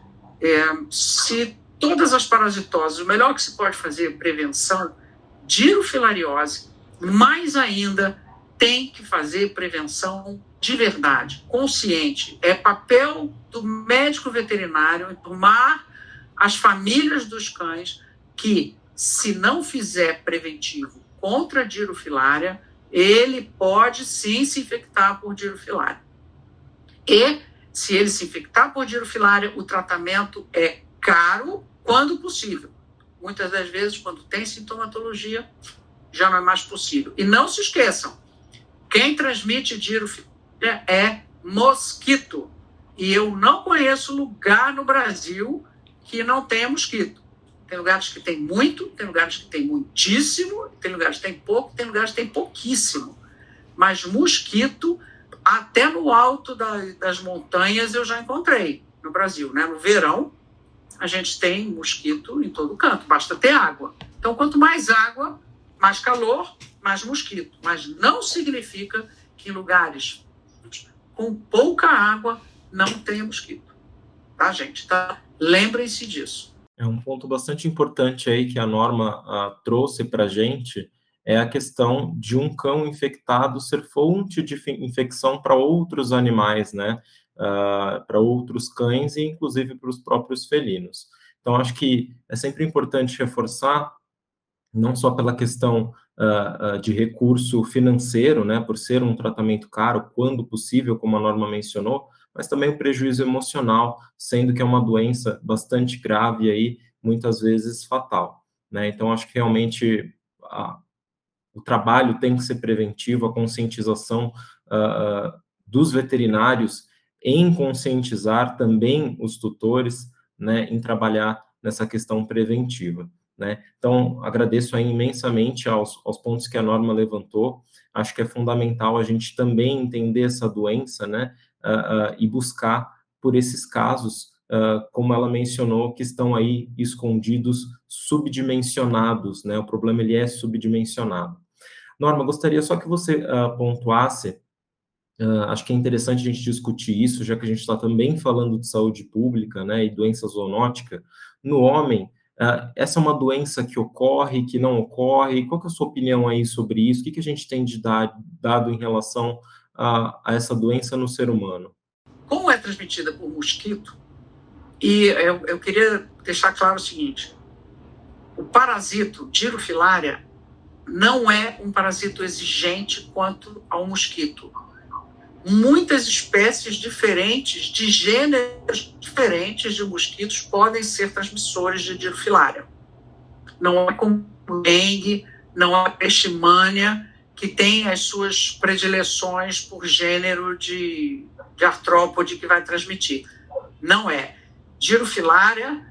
se todas as parasitoses, o melhor que se pode fazer é prevenção, dirofilariose, mais ainda tem que fazer prevenção de verdade, consciente. É papel do médico veterinário informar as famílias dos cães que, se não fizer preventivo contra a dirofilária, ele pode sim se infectar por dirofilária. E, se ele se infectar por dirofilária, o tratamento é caro quando possível. Muitas das vezes, quando tem sintomatologia, já não é mais possível. E não se esqueçam, quem transmite dirofilária é mosquito. E eu não conheço lugar no Brasil que não tenha mosquito. Tem lugares que tem muito, tem lugares que tem muitíssimo, tem lugares que tem pouco, tem lugares que tem pouquíssimo. Mas mosquito, até no alto das montanhas eu já encontrei no Brasil, né? No verão, a gente tem mosquito em todo canto, basta ter água. Então, quanto mais água, mais calor, mais mosquito. Mas não significa que em lugares com pouca água não tenha mosquito. Tá, gente? Tá? Lembrem-se disso. É um ponto bastante importante aí que a Norma trouxe para a gente, é a questão de um cão infectado ser fonte de infecção para outros animais, né? Para outros cães e inclusive para os próprios felinos. Então, acho que é sempre importante reforçar, não só pela questão de recurso financeiro, né, por ser um tratamento caro, quando possível, como a Norma mencionou, mas também o prejuízo emocional, sendo que é uma doença bastante grave e aí, muitas vezes fatal, né? Então, acho que realmente o trabalho tem que ser preventivo, a conscientização dos veterinários em conscientizar também os tutores, né, em trabalhar nessa questão preventiva, né? Então, agradeço aí imensamente aos pontos que a Norma levantou. Acho que é fundamental a gente também entender essa doença, né, e buscar por esses casos, como ela mencionou, que estão aí escondidos, subdimensionados, né? O problema ele é subdimensionado. Norma, gostaria só que você pontuasse, acho que é interessante a gente discutir isso, já que a gente está também falando de saúde pública, né, e doença zoonótica. No homem, essa é uma doença que ocorre, que não ocorre? Qual que é a sua opinião aí sobre isso? O que a gente tem de dado em relação a essa doença no ser humano? Como é transmitida por mosquito, e eu queria deixar claro o seguinte, o parasito Dirofilaria não é um parasito exigente quanto ao mosquito. Muitas espécies diferentes, de gêneros diferentes de mosquitos, podem ser transmissores de Dirofilaria. Não é como o dengue, não é a leishmania, que tem as suas predileções por gênero de artrópode que vai transmitir. Não é. Dirofilaria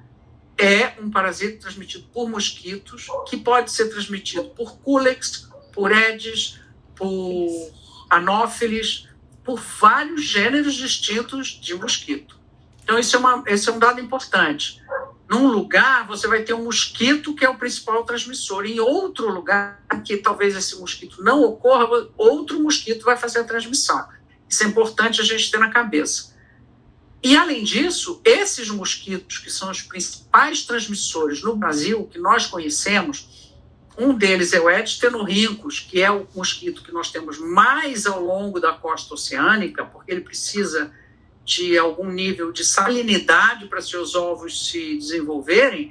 é um parasito transmitido por mosquitos, que pode ser transmitido por Culex, por Aedes, por Anopheles, por vários gêneros distintos de mosquito. Então, esse é um dado importante. Num lugar, você vai ter um mosquito que é o principal transmissor. Em outro lugar, que talvez esse mosquito não ocorra, outro mosquito vai fazer a transmissão. Isso é importante a gente ter na cabeça. E, além disso, esses mosquitos, que são os principais transmissores no Brasil, que nós conhecemos, um deles é o Aedes tenorrhynchus, que é o mosquito que nós temos mais ao longo da costa oceânica, porque ele precisa de algum nível de salinidade para seus ovos se desenvolverem.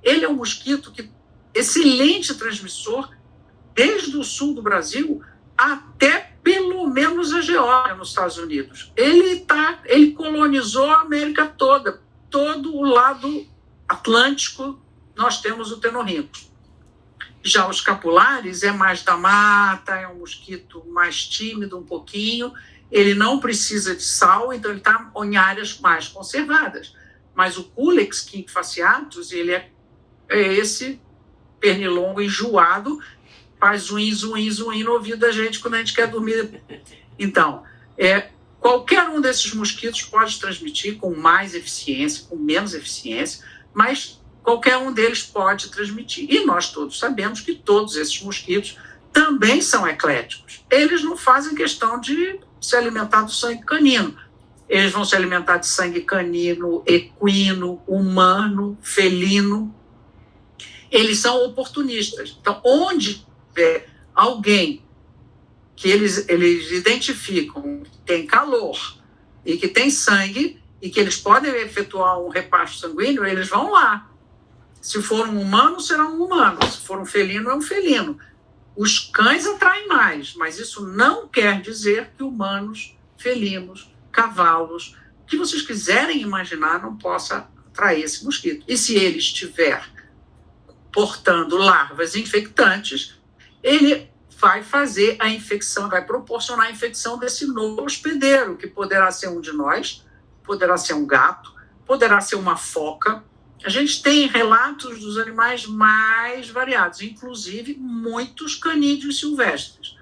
Ele é um mosquito que excelente transmissor, desde o sul do Brasil até pelo menos a Geórgia, nos Estados Unidos. Ele colonizou a América toda, todo o lado atlântico, nós temos o tenorrhynchus. Já os capulares é mais da mata, é um mosquito mais tímido um pouquinho, ele não precisa de sal, então ele está em áreas mais conservadas. Mas o Culex quinquefasciatus, ele é esse pernilongo enjoado, faz zoim no ouvido da gente quando a gente quer dormir. Então, qualquer um desses mosquitos pode transmitir com mais eficiência, com menos eficiência, mas qualquer um deles pode transmitir. E nós todos sabemos que todos esses mosquitos também são ecléticos. Eles não fazem questão de se alimentar do sangue canino. Eles vão se alimentar de sangue canino, equino, humano, felino. Eles são oportunistas. Então, onde alguém que eles identificam que tem calor e que tem sangue e que eles podem efetuar um reparto sanguíneo, eles vão lá. Se for um humano, será um humano. Se for um felino, é um felino. Os cães atraem mais, mas isso não quer dizer que humanos, felinos, cavalos, o que vocês quiserem imaginar, não possa atrair esse mosquito. E se ele estiver portando larvas infectantes, ele vai fazer a infecção, vai proporcionar a infecção desse novo hospedeiro, que poderá ser um de nós, poderá ser um gato, poderá ser uma foca. A gente tem relatos dos animais mais variados, inclusive muitos canídeos silvestres.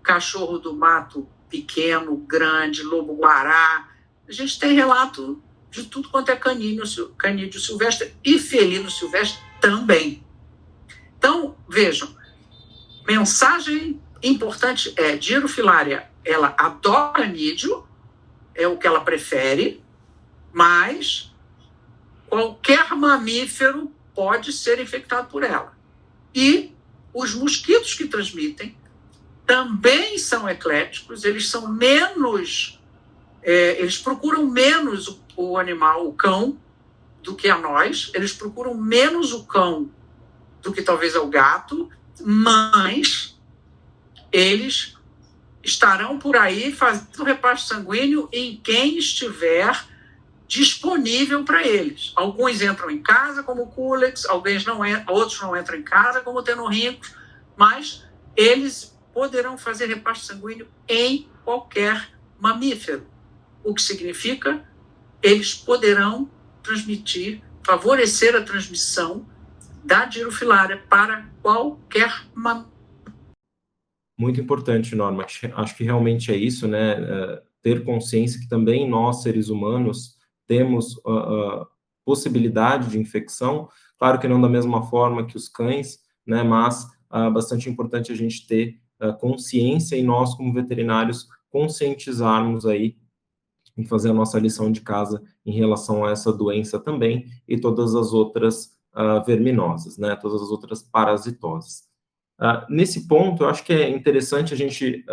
Cachorro do mato pequeno, grande, lobo-guará. A gente tem relato de tudo quanto é canídeo silvestre e felino silvestre também. Então, vejam, mensagem importante é: Dirofilaria, ela adora canídeo, é o que ela prefere, mas qualquer mamífero pode ser infectado por ela. E os mosquitos que transmitem também são ecléticos, eles são menos, eles procuram menos o animal, o cão, do que a nós, eles procuram menos o cão do que talvez o gato, mas eles estarão por aí fazendo repasse sanguíneo em quem estiver disponível para eles. Alguns entram em casa, como o Culex, outros não entram em casa, como o tenorrincos, mas eles poderão fazer repasse sanguíneo em qualquer mamífero, o que significa eles poderão favorecer a transmissão da Dirofilaria para qualquer mamífero. Muito importante, Norma. Acho que realmente é isso, né? Ter consciência que também nós, seres humanos, temos possibilidade de infecção. Claro que não da mesma forma que os cães, né? Mas bastante importante a gente ter consciência e nós, como veterinários, conscientizarmos aí em fazer a nossa lição de casa em relação a essa doença também e todas as outras verminosas, né? Todas as outras parasitoses. Nesse ponto, eu acho que é interessante a gente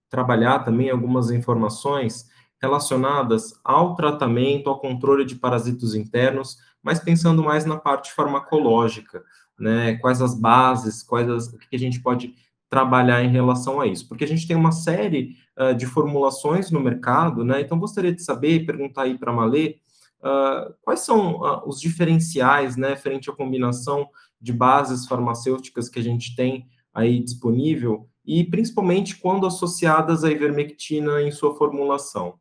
trabalhar também algumas informações relacionadas ao tratamento, ao controle de parasitos internos, mas pensando mais na parte farmacológica, né? Quais as bases, o que a gente pode trabalhar em relação a isso, porque a gente tem uma série de formulações no mercado, né? Então, gostaria de saber, perguntar aí para a Malê, quais são os diferenciais, né, frente à combinação de bases farmacêuticas que a gente tem aí disponível, e principalmente quando associadas à ivermectina em sua formulação?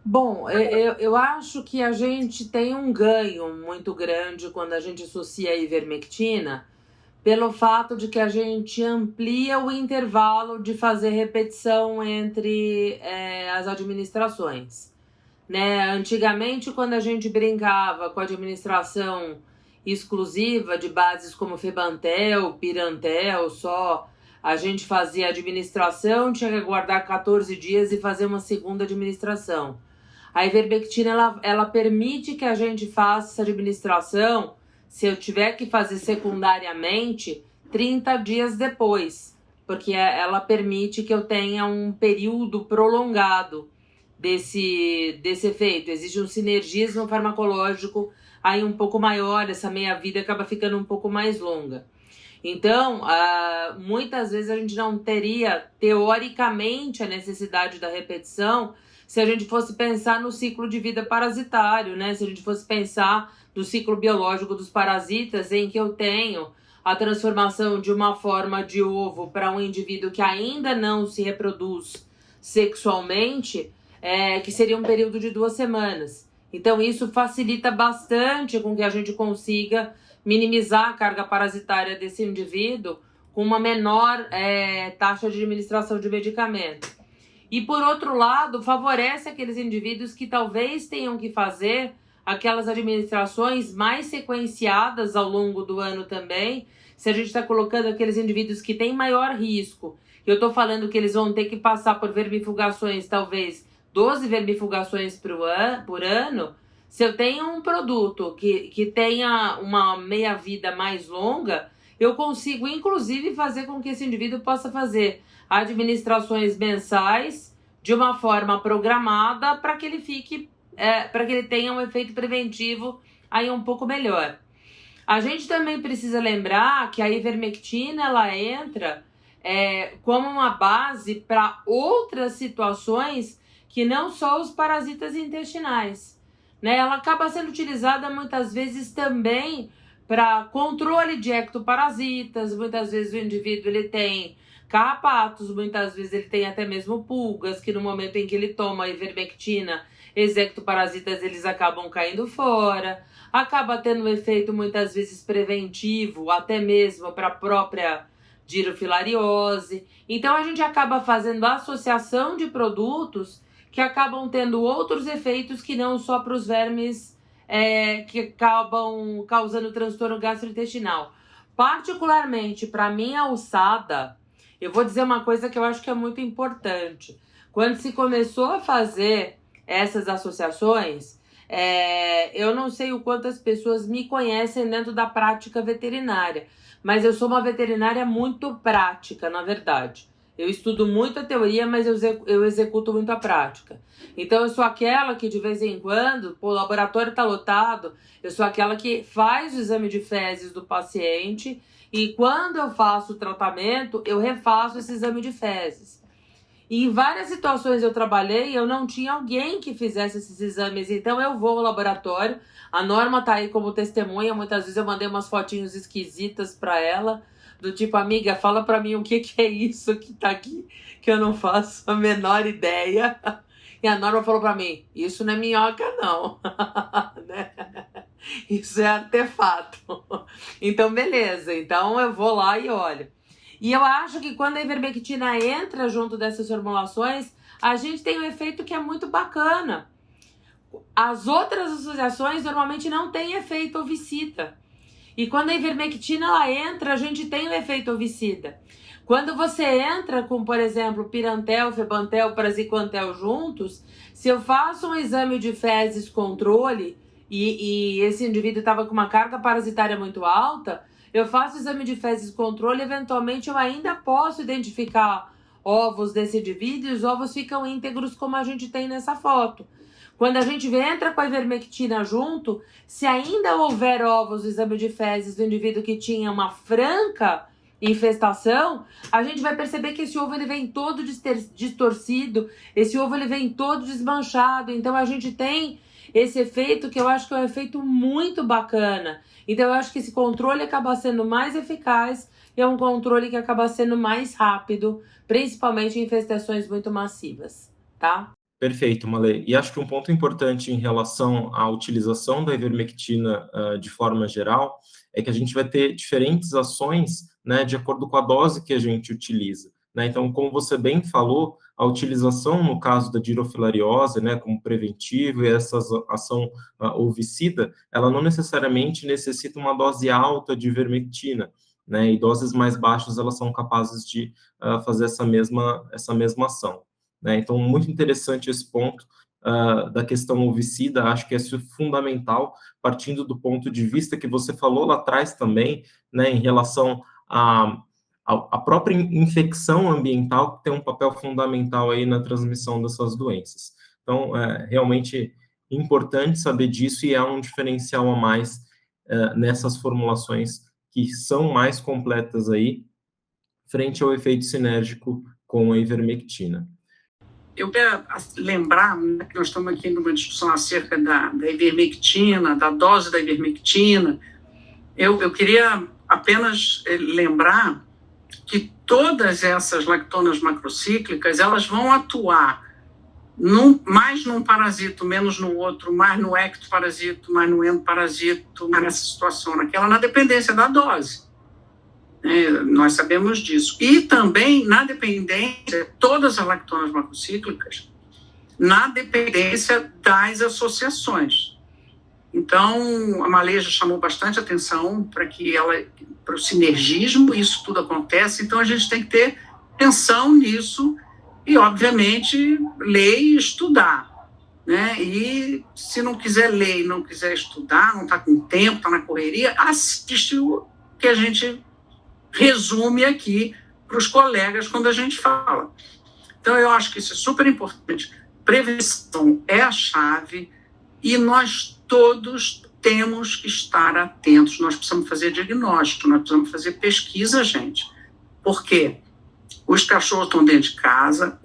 Bom, eu acho que a gente tem um ganho muito grande quando a gente associa a ivermectina, pelo fato de que a gente amplia o intervalo de fazer repetição entre as administrações, né? Antigamente, quando a gente brincava com a administração exclusiva de bases como Febantel, Pirantel, só a gente fazia administração, tinha que aguardar 14 dias e fazer uma segunda administração. A ivermectina, ela permite que a gente faça essa administração, se eu tiver que fazer secundariamente, 30 dias depois, porque ela permite que eu tenha um período prolongado desse efeito. Existe um sinergismo farmacológico aí um pouco maior, essa meia-vida acaba ficando um pouco mais longa. Então, muitas vezes a gente não teria, teoricamente, a necessidade da repetição se a gente fosse pensar no ciclo de vida parasitário, né? Se a gente fosse pensar no ciclo biológico dos parasitas, em que eu tenho a transformação de uma forma de ovo para um indivíduo que ainda não se reproduz sexualmente, que seria um período de 2 semanas. Então, isso facilita bastante com que a gente consiga minimizar a carga parasitária desse indivíduo com uma menor taxa de administração de medicamento. E, por outro lado, favorece aqueles indivíduos que talvez tenham que fazer aquelas administrações mais sequenciadas ao longo do ano também, se a gente está colocando aqueles indivíduos que têm maior risco. Eu estou falando que eles vão ter que passar por vermifugações, talvez 12 vermifugações por ano. Se eu tenho um produto que tenha uma meia-vida mais longa, eu consigo, inclusive, fazer com que esse indivíduo possa fazer administrações mensais de uma forma programada para que ele fique, para que ele tenha um efeito preventivo aí um pouco melhor. A gente também precisa lembrar que a ivermectina ela entra como uma base para outras situações que não só os parasitas intestinais, né? Ela acaba sendo utilizada muitas vezes também para controle de ectoparasitas. Muitas vezes o indivíduo ele tem carrapatos, muitas vezes ele tem até mesmo pulgas, que no momento em que ele toma a ivermectina, ectoparasitas eles acabam caindo fora, acaba tendo um efeito muitas vezes preventivo, até mesmo para a própria dirofilariose. Então a gente acaba fazendo associação de produtos que acabam tendo outros efeitos que não só para os vermes que acabam causando transtorno gastrointestinal. Particularmente para minha alçada, eu vou dizer uma coisa que eu acho que é muito importante. Quando se começou a fazer essas associações, eu não sei o quanto as pessoas me conhecem dentro da prática veterinária, mas eu sou uma veterinária muito prática, na verdade. Eu estudo muito a teoria, mas eu executo muito a prática. Então, eu sou aquela que, de vez em quando, o laboratório está lotado, eu sou aquela que faz o exame de fezes do paciente e, quando eu faço o tratamento, eu refaço esse exame de fezes. E em várias situações eu trabalhei, eu não tinha alguém que fizesse esses exames, então eu vou ao laboratório, a Norma tá aí como testemunha, muitas vezes eu mandei umas fotinhos esquisitas para ela, do tipo, amiga, fala pra mim o que é isso que tá aqui, que eu não faço a menor ideia. E a Norma falou pra mim, isso não é minhoca não, né? Isso é artefato. Então, beleza, então eu vou lá e olho. E eu acho que quando a ivermectina entra junto dessas formulações, a gente tem um efeito que é muito bacana. As outras associações normalmente não têm efeito ovicida. E quando a ivermectina ela entra, a gente tem o efeito ovicida. Quando você entra com, por exemplo, pirantel, febantel, praziquantel juntos, se eu faço um exame de fezes controle e esse indivíduo estava com uma carga parasitária muito alta, eu faço o exame de fezes controle, eventualmente eu ainda posso identificar ovos desse indivíduo e os ovos ficam íntegros como a gente tem nessa foto. Quando a gente entra com a ivermectina junto, se ainda houver ovos no exame de fezes do indivíduo que tinha uma franca infestação, a gente vai perceber que esse ovo ele vem todo distorcido, esse ovo ele vem todo desmanchado, então a gente tem esse efeito que eu acho que é um efeito muito bacana. Então eu acho que esse controle acaba sendo mais eficaz e é um controle que acaba sendo mais rápido, principalmente em infestações muito massivas, tá? Perfeito, Malê. E acho que um ponto importante em relação à utilização da ivermectina de forma geral é que a gente vai ter diferentes ações, né, de acordo com a dose que a gente utiliza, né? Então, como você bem falou, a utilização, no caso da dirofilariose, né, como preventivo e essa ação ovicida, ela não necessariamente necessita uma dose alta de ivermectina, né? E doses mais baixas, elas são capazes de fazer essa mesma ação. Né? Então, muito interessante esse ponto da questão ovicida, acho que é fundamental, partindo do ponto de vista que você falou lá atrás também, né, em relação à própria infecção ambiental, que tem um papel fundamental aí na transmissão dessas doenças. Então, é realmente importante saber disso e é um diferencial a mais nessas formulações que são mais completas aí, frente ao efeito sinérgico com a ivermectina. Eu quero lembrar, né, que nós estamos aqui numa discussão acerca da ivermectina, da dose da ivermectina. Eu queria apenas lembrar que todas essas lactonas macrocíclicas, elas vão atuar mais num parasito, menos no outro, mais no ectoparasito, mais no endoparasito, nessa situação, na dependência da dose. Nós sabemos disso. E também, na dependência, todas as lactonas macrocíclicas, na dependência das associações. Então, a Malê já chamou bastante atenção para o sinergismo, isso tudo acontece, então a gente tem que ter atenção nisso e, obviamente, ler e estudar. Né? E se não quiser ler e não quiser estudar, não está com tempo, está na correria, assiste o que a gente resume aqui para os colegas quando a gente fala. Então, eu acho que isso é super importante. Prevenção é a chave e nós todos temos que estar atentos. Nós precisamos fazer diagnóstico, nós precisamos fazer pesquisa, gente. Por quê? Os cachorros estão dentro de casa,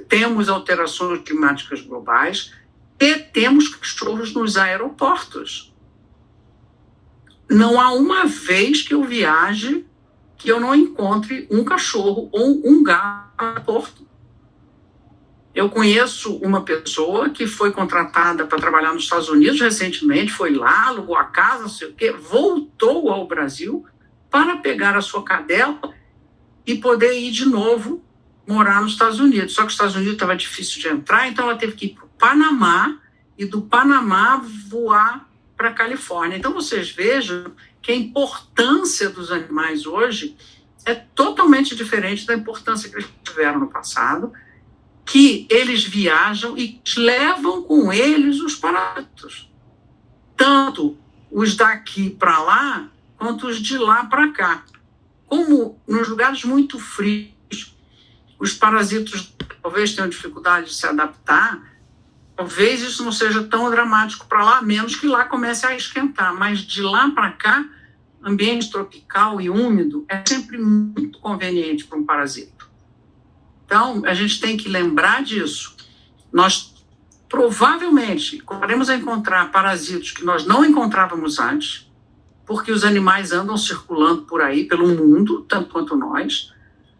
temos alterações climáticas globais e temos cachorros nos aeroportos. Não há uma vez que eu viaje que eu não encontre um cachorro ou um gato no aeroporto. Eu conheço uma pessoa que foi contratada para trabalhar nos Estados Unidos recentemente, foi lá, alugou a casa, não sei o quê, voltou ao Brasil para pegar a sua cadela e poder ir de novo morar nos Estados Unidos. Só que os Estados Unidos estava difícil de entrar, então ela teve que ir para o Panamá e do Panamá voar para a Califórnia. Então vocês vejam que a importância dos animais hoje é totalmente diferente da importância que eles tiveram no passado, que eles viajam e levam com eles os parásitos. Tanto os daqui para lá, quanto os de lá para cá. Como nos lugares muito frios, os parasitos talvez tenham dificuldade de se adaptar, talvez isso não seja tão dramático para lá, a menos que lá comece a esquentar. Mas de lá para cá, ambiente tropical e úmido é sempre muito conveniente para um parasito. Então, a gente tem que lembrar disso. Nós provavelmente podemos encontrar parasitos que nós não encontrávamos antes, porque os animais andam circulando por aí, pelo mundo, tanto quanto nós.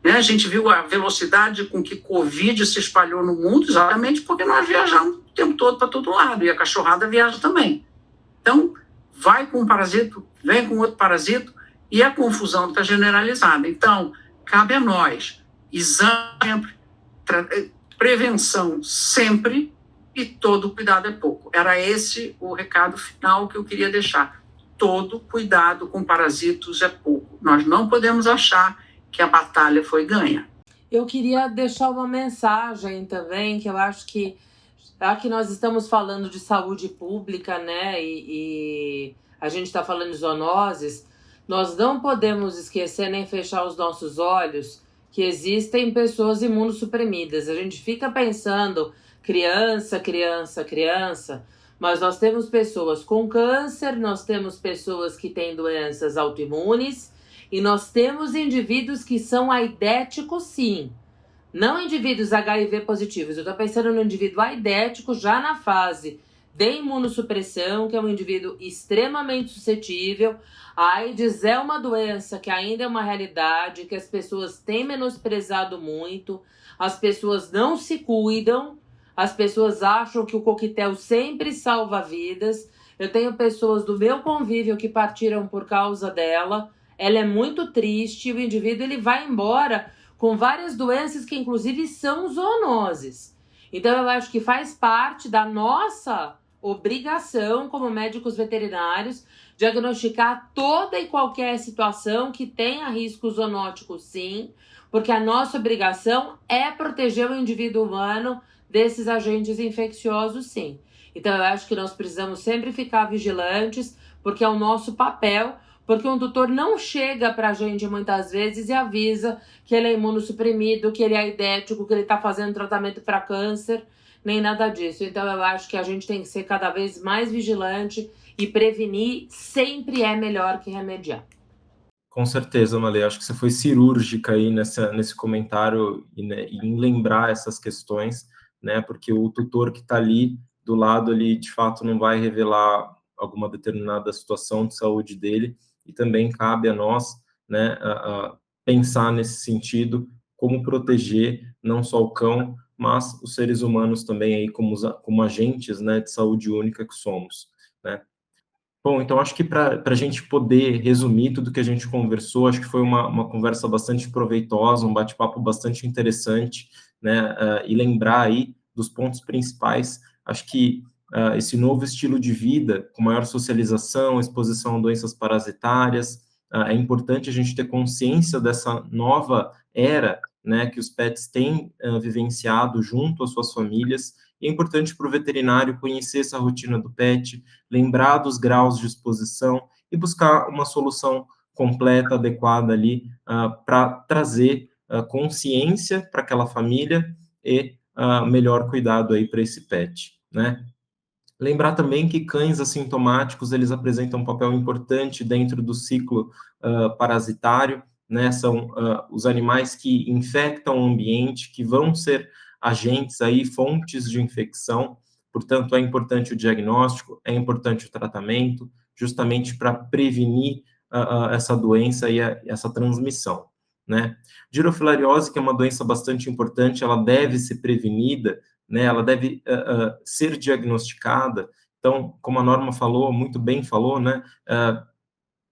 Né? A gente viu a velocidade com que Covid se espalhou no mundo, exatamente porque nós viajamos o tempo todo para todo lado, e a cachorrada viaja também. Então, vai com um parasito, vem com outro parasito, e a confusão está generalizada. Então, cabe a nós, exame sempre, prevenção sempre, e todo cuidado é pouco. Era esse o recado final que eu queria deixar. Todo cuidado com parasitos é pouco. Nós não podemos achar que a batalha foi ganha. Eu queria deixar uma mensagem também, que eu acho que, já que nós estamos falando de saúde pública, né, e a gente está falando de zoonoses, nós não podemos esquecer nem fechar os nossos olhos que existem pessoas imunossuprimidas. A gente fica pensando criança, criança, criança, mas nós temos pessoas com câncer, nós temos pessoas que têm doenças autoimunes e nós temos indivíduos que são aidéticos, sim. Não indivíduos HIV positivos. Eu estou pensando no indivíduo aidético já na fase de imunossupressão, que é um indivíduo extremamente suscetível. A AIDS é uma doença que ainda é uma realidade, que as pessoas têm menosprezado muito, as pessoas não se cuidam, as pessoas acham que o coquetel sempre salva vidas. Eu tenho pessoas do meu convívio que partiram por causa dela. Ela é muito triste, o indivíduo ele vai embora com várias doenças que inclusive são zoonoses. Então eu acho que faz parte da nossa obrigação como médicos veterinários diagnosticar toda e qualquer situação que tenha risco zoonótico, sim, porque a nossa obrigação é proteger o indivíduo humano desses agentes infecciosos, sim. Então eu acho que nós precisamos sempre ficar vigilantes, porque é o nosso papel, porque um tutor não chega pra gente muitas vezes e avisa que ele é imunossuprimido, que ele é aidético, que ele está fazendo tratamento para câncer, nem nada disso. Então eu acho que a gente tem que ser cada vez mais vigilante e prevenir sempre é melhor que remediar. Com certeza, Malê. Acho que você foi cirúrgica aí nesse comentário e, né, em lembrar essas questões, né? Porque o tutor que está ali do lado, ali, de fato, não vai revelar alguma determinada situação de saúde dele, e também cabe a nós, né, a pensar nesse sentido, como proteger não só o cão, mas os seres humanos também aí como agentes, né, de saúde única que somos, né? Bom, então acho que para a gente poder resumir tudo que a gente conversou, acho que foi uma conversa bastante proveitosa, um bate-papo bastante interessante, né, e lembrar aí dos pontos principais. Acho que esse novo estilo de vida, com maior socialização, exposição a doenças parasitárias, é importante a gente ter consciência dessa nova era, né, que os pets têm vivenciado junto às suas famílias. E é importante para o veterinário conhecer essa rotina do pet, lembrar dos graus de exposição e buscar uma solução completa, adequada ali, para trazer consciência para aquela família e melhor cuidado aí para esse pet, né? Lembrar também que cães assintomáticos, eles apresentam um papel importante dentro do ciclo parasitário, né? São os animais que infectam o ambiente, que vão ser agentes aí, fontes de infecção. Portanto, é importante o diagnóstico, é importante o tratamento, justamente para prevenir essa doença e essa transmissão, né? Girofilariose, que é uma doença bastante importante, ela deve ser prevenida, né? Ela deve ser diagnosticada. Então, como a Norma falou, muito bem falou, né?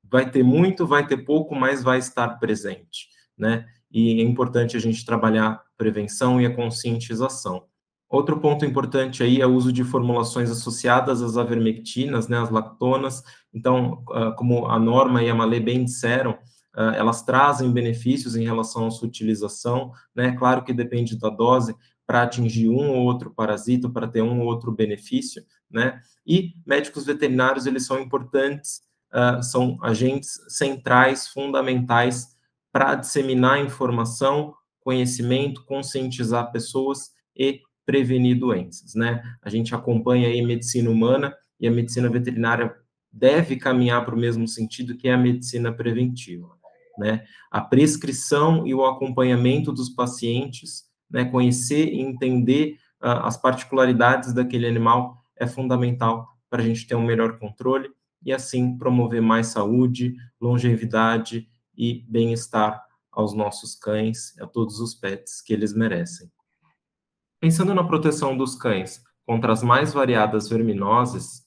Vai ter muito, vai ter pouco, mas vai estar presente, né? E é importante a gente trabalhar prevenção e a conscientização. Outro ponto importante aí é o uso de formulações associadas às avermectinas, né, as lactonas. Então, como a Norma e a Malê bem disseram, elas trazem benefícios em relação à sua utilização, né? Claro que depende da dose para atingir um ou outro parasita, para ter um ou outro benefício, né? E médicos veterinários, eles são importantes, são agentes centrais, fundamentais para disseminar informação, conhecimento, conscientizar pessoas e prevenir doenças, né? A gente acompanha aí medicina humana e a medicina veterinária deve caminhar para o mesmo sentido, que é a medicina preventiva, né? A prescrição e o acompanhamento dos pacientes, né? Conhecer e entender as particularidades daquele animal é fundamental para a gente ter um melhor controle e, assim, promover mais saúde, longevidade e bem-estar aos nossos cães, a todos os pets que eles merecem. Pensando na proteção dos cães contra as mais variadas verminoses,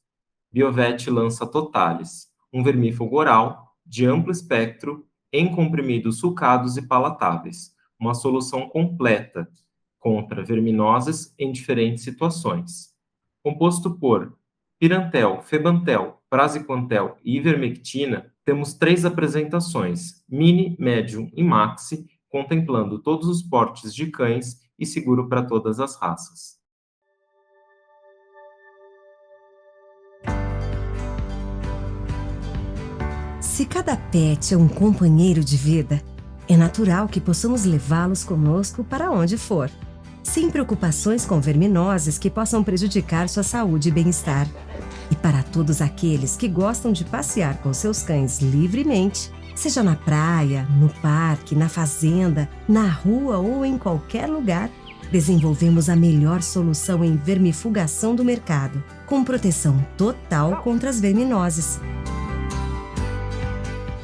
Biovet lança Totalis, um vermífugo oral de amplo espectro em comprimidos sucados e palatáveis, uma solução completa contra verminoses em diferentes situações. Composto por pirantel, febantel, praziquantel e ivermectina, temos 3 apresentações, mini, médium e maxi, contemplando todos os portes de cães e seguro para todas as raças. Se cada pet é um companheiro de vida, é natural que possamos levá-los conosco para onde for, sem preocupações com verminoses que possam prejudicar sua saúde e bem-estar. E para todos aqueles que gostam de passear com seus cães livremente, seja na praia, no parque, na fazenda, na rua ou em qualquer lugar, desenvolvemos a melhor solução em vermifugação do mercado, com proteção total contra as verminoses.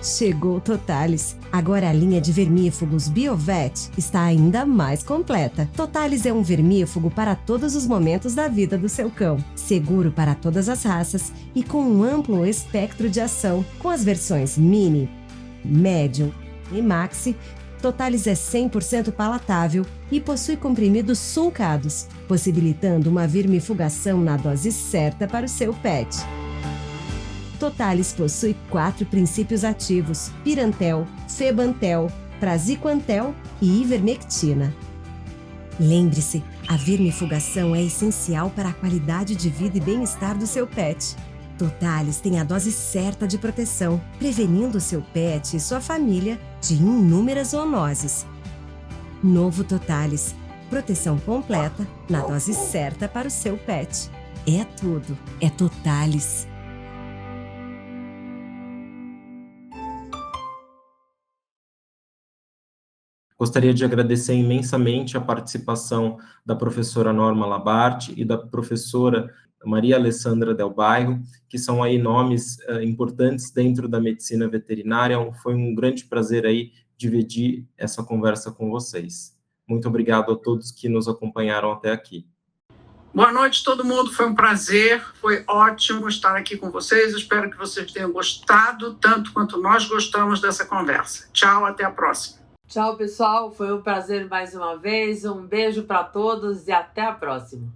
Chegou o Totalis. Agora a linha de vermífugos Biovet está ainda mais completa. Totalis é um vermífugo para todos os momentos da vida do seu cão, seguro para todas as raças e com um amplo espectro de ação. Com as versões Mini, Médium e Maxi, Totalis é 100% palatável e possui comprimidos sulcados, possibilitando uma vermifugação na dose certa para o seu pet. Totalis possui 4 princípios ativos: pirantel, febantel, praziquantel e ivermectina. Lembre-se, a vermifugação é essencial para a qualidade de vida e bem-estar do seu pet. Totalis tem a dose certa de proteção, prevenindo seu pet e sua família de inúmeras zoonoses. Novo Totalis, proteção completa na dose certa para o seu pet. É tudo, é Totalis. Gostaria de agradecer imensamente a participação da professora Norma Labarte e da professora Maria Alessandra Del Bairro, que são aí nomes importantes dentro da medicina veterinária. Foi um grande prazer aí dividir essa conversa com vocês. Muito obrigado a todos que nos acompanharam até aqui. Boa noite, todo mundo. Foi um prazer, foi ótimo estar aqui com vocês. Espero que vocês tenham gostado, tanto quanto nós gostamos dessa conversa. Tchau, até a próxima. Tchau, pessoal. Foi um prazer mais uma vez. Um beijo para todos e até a próxima.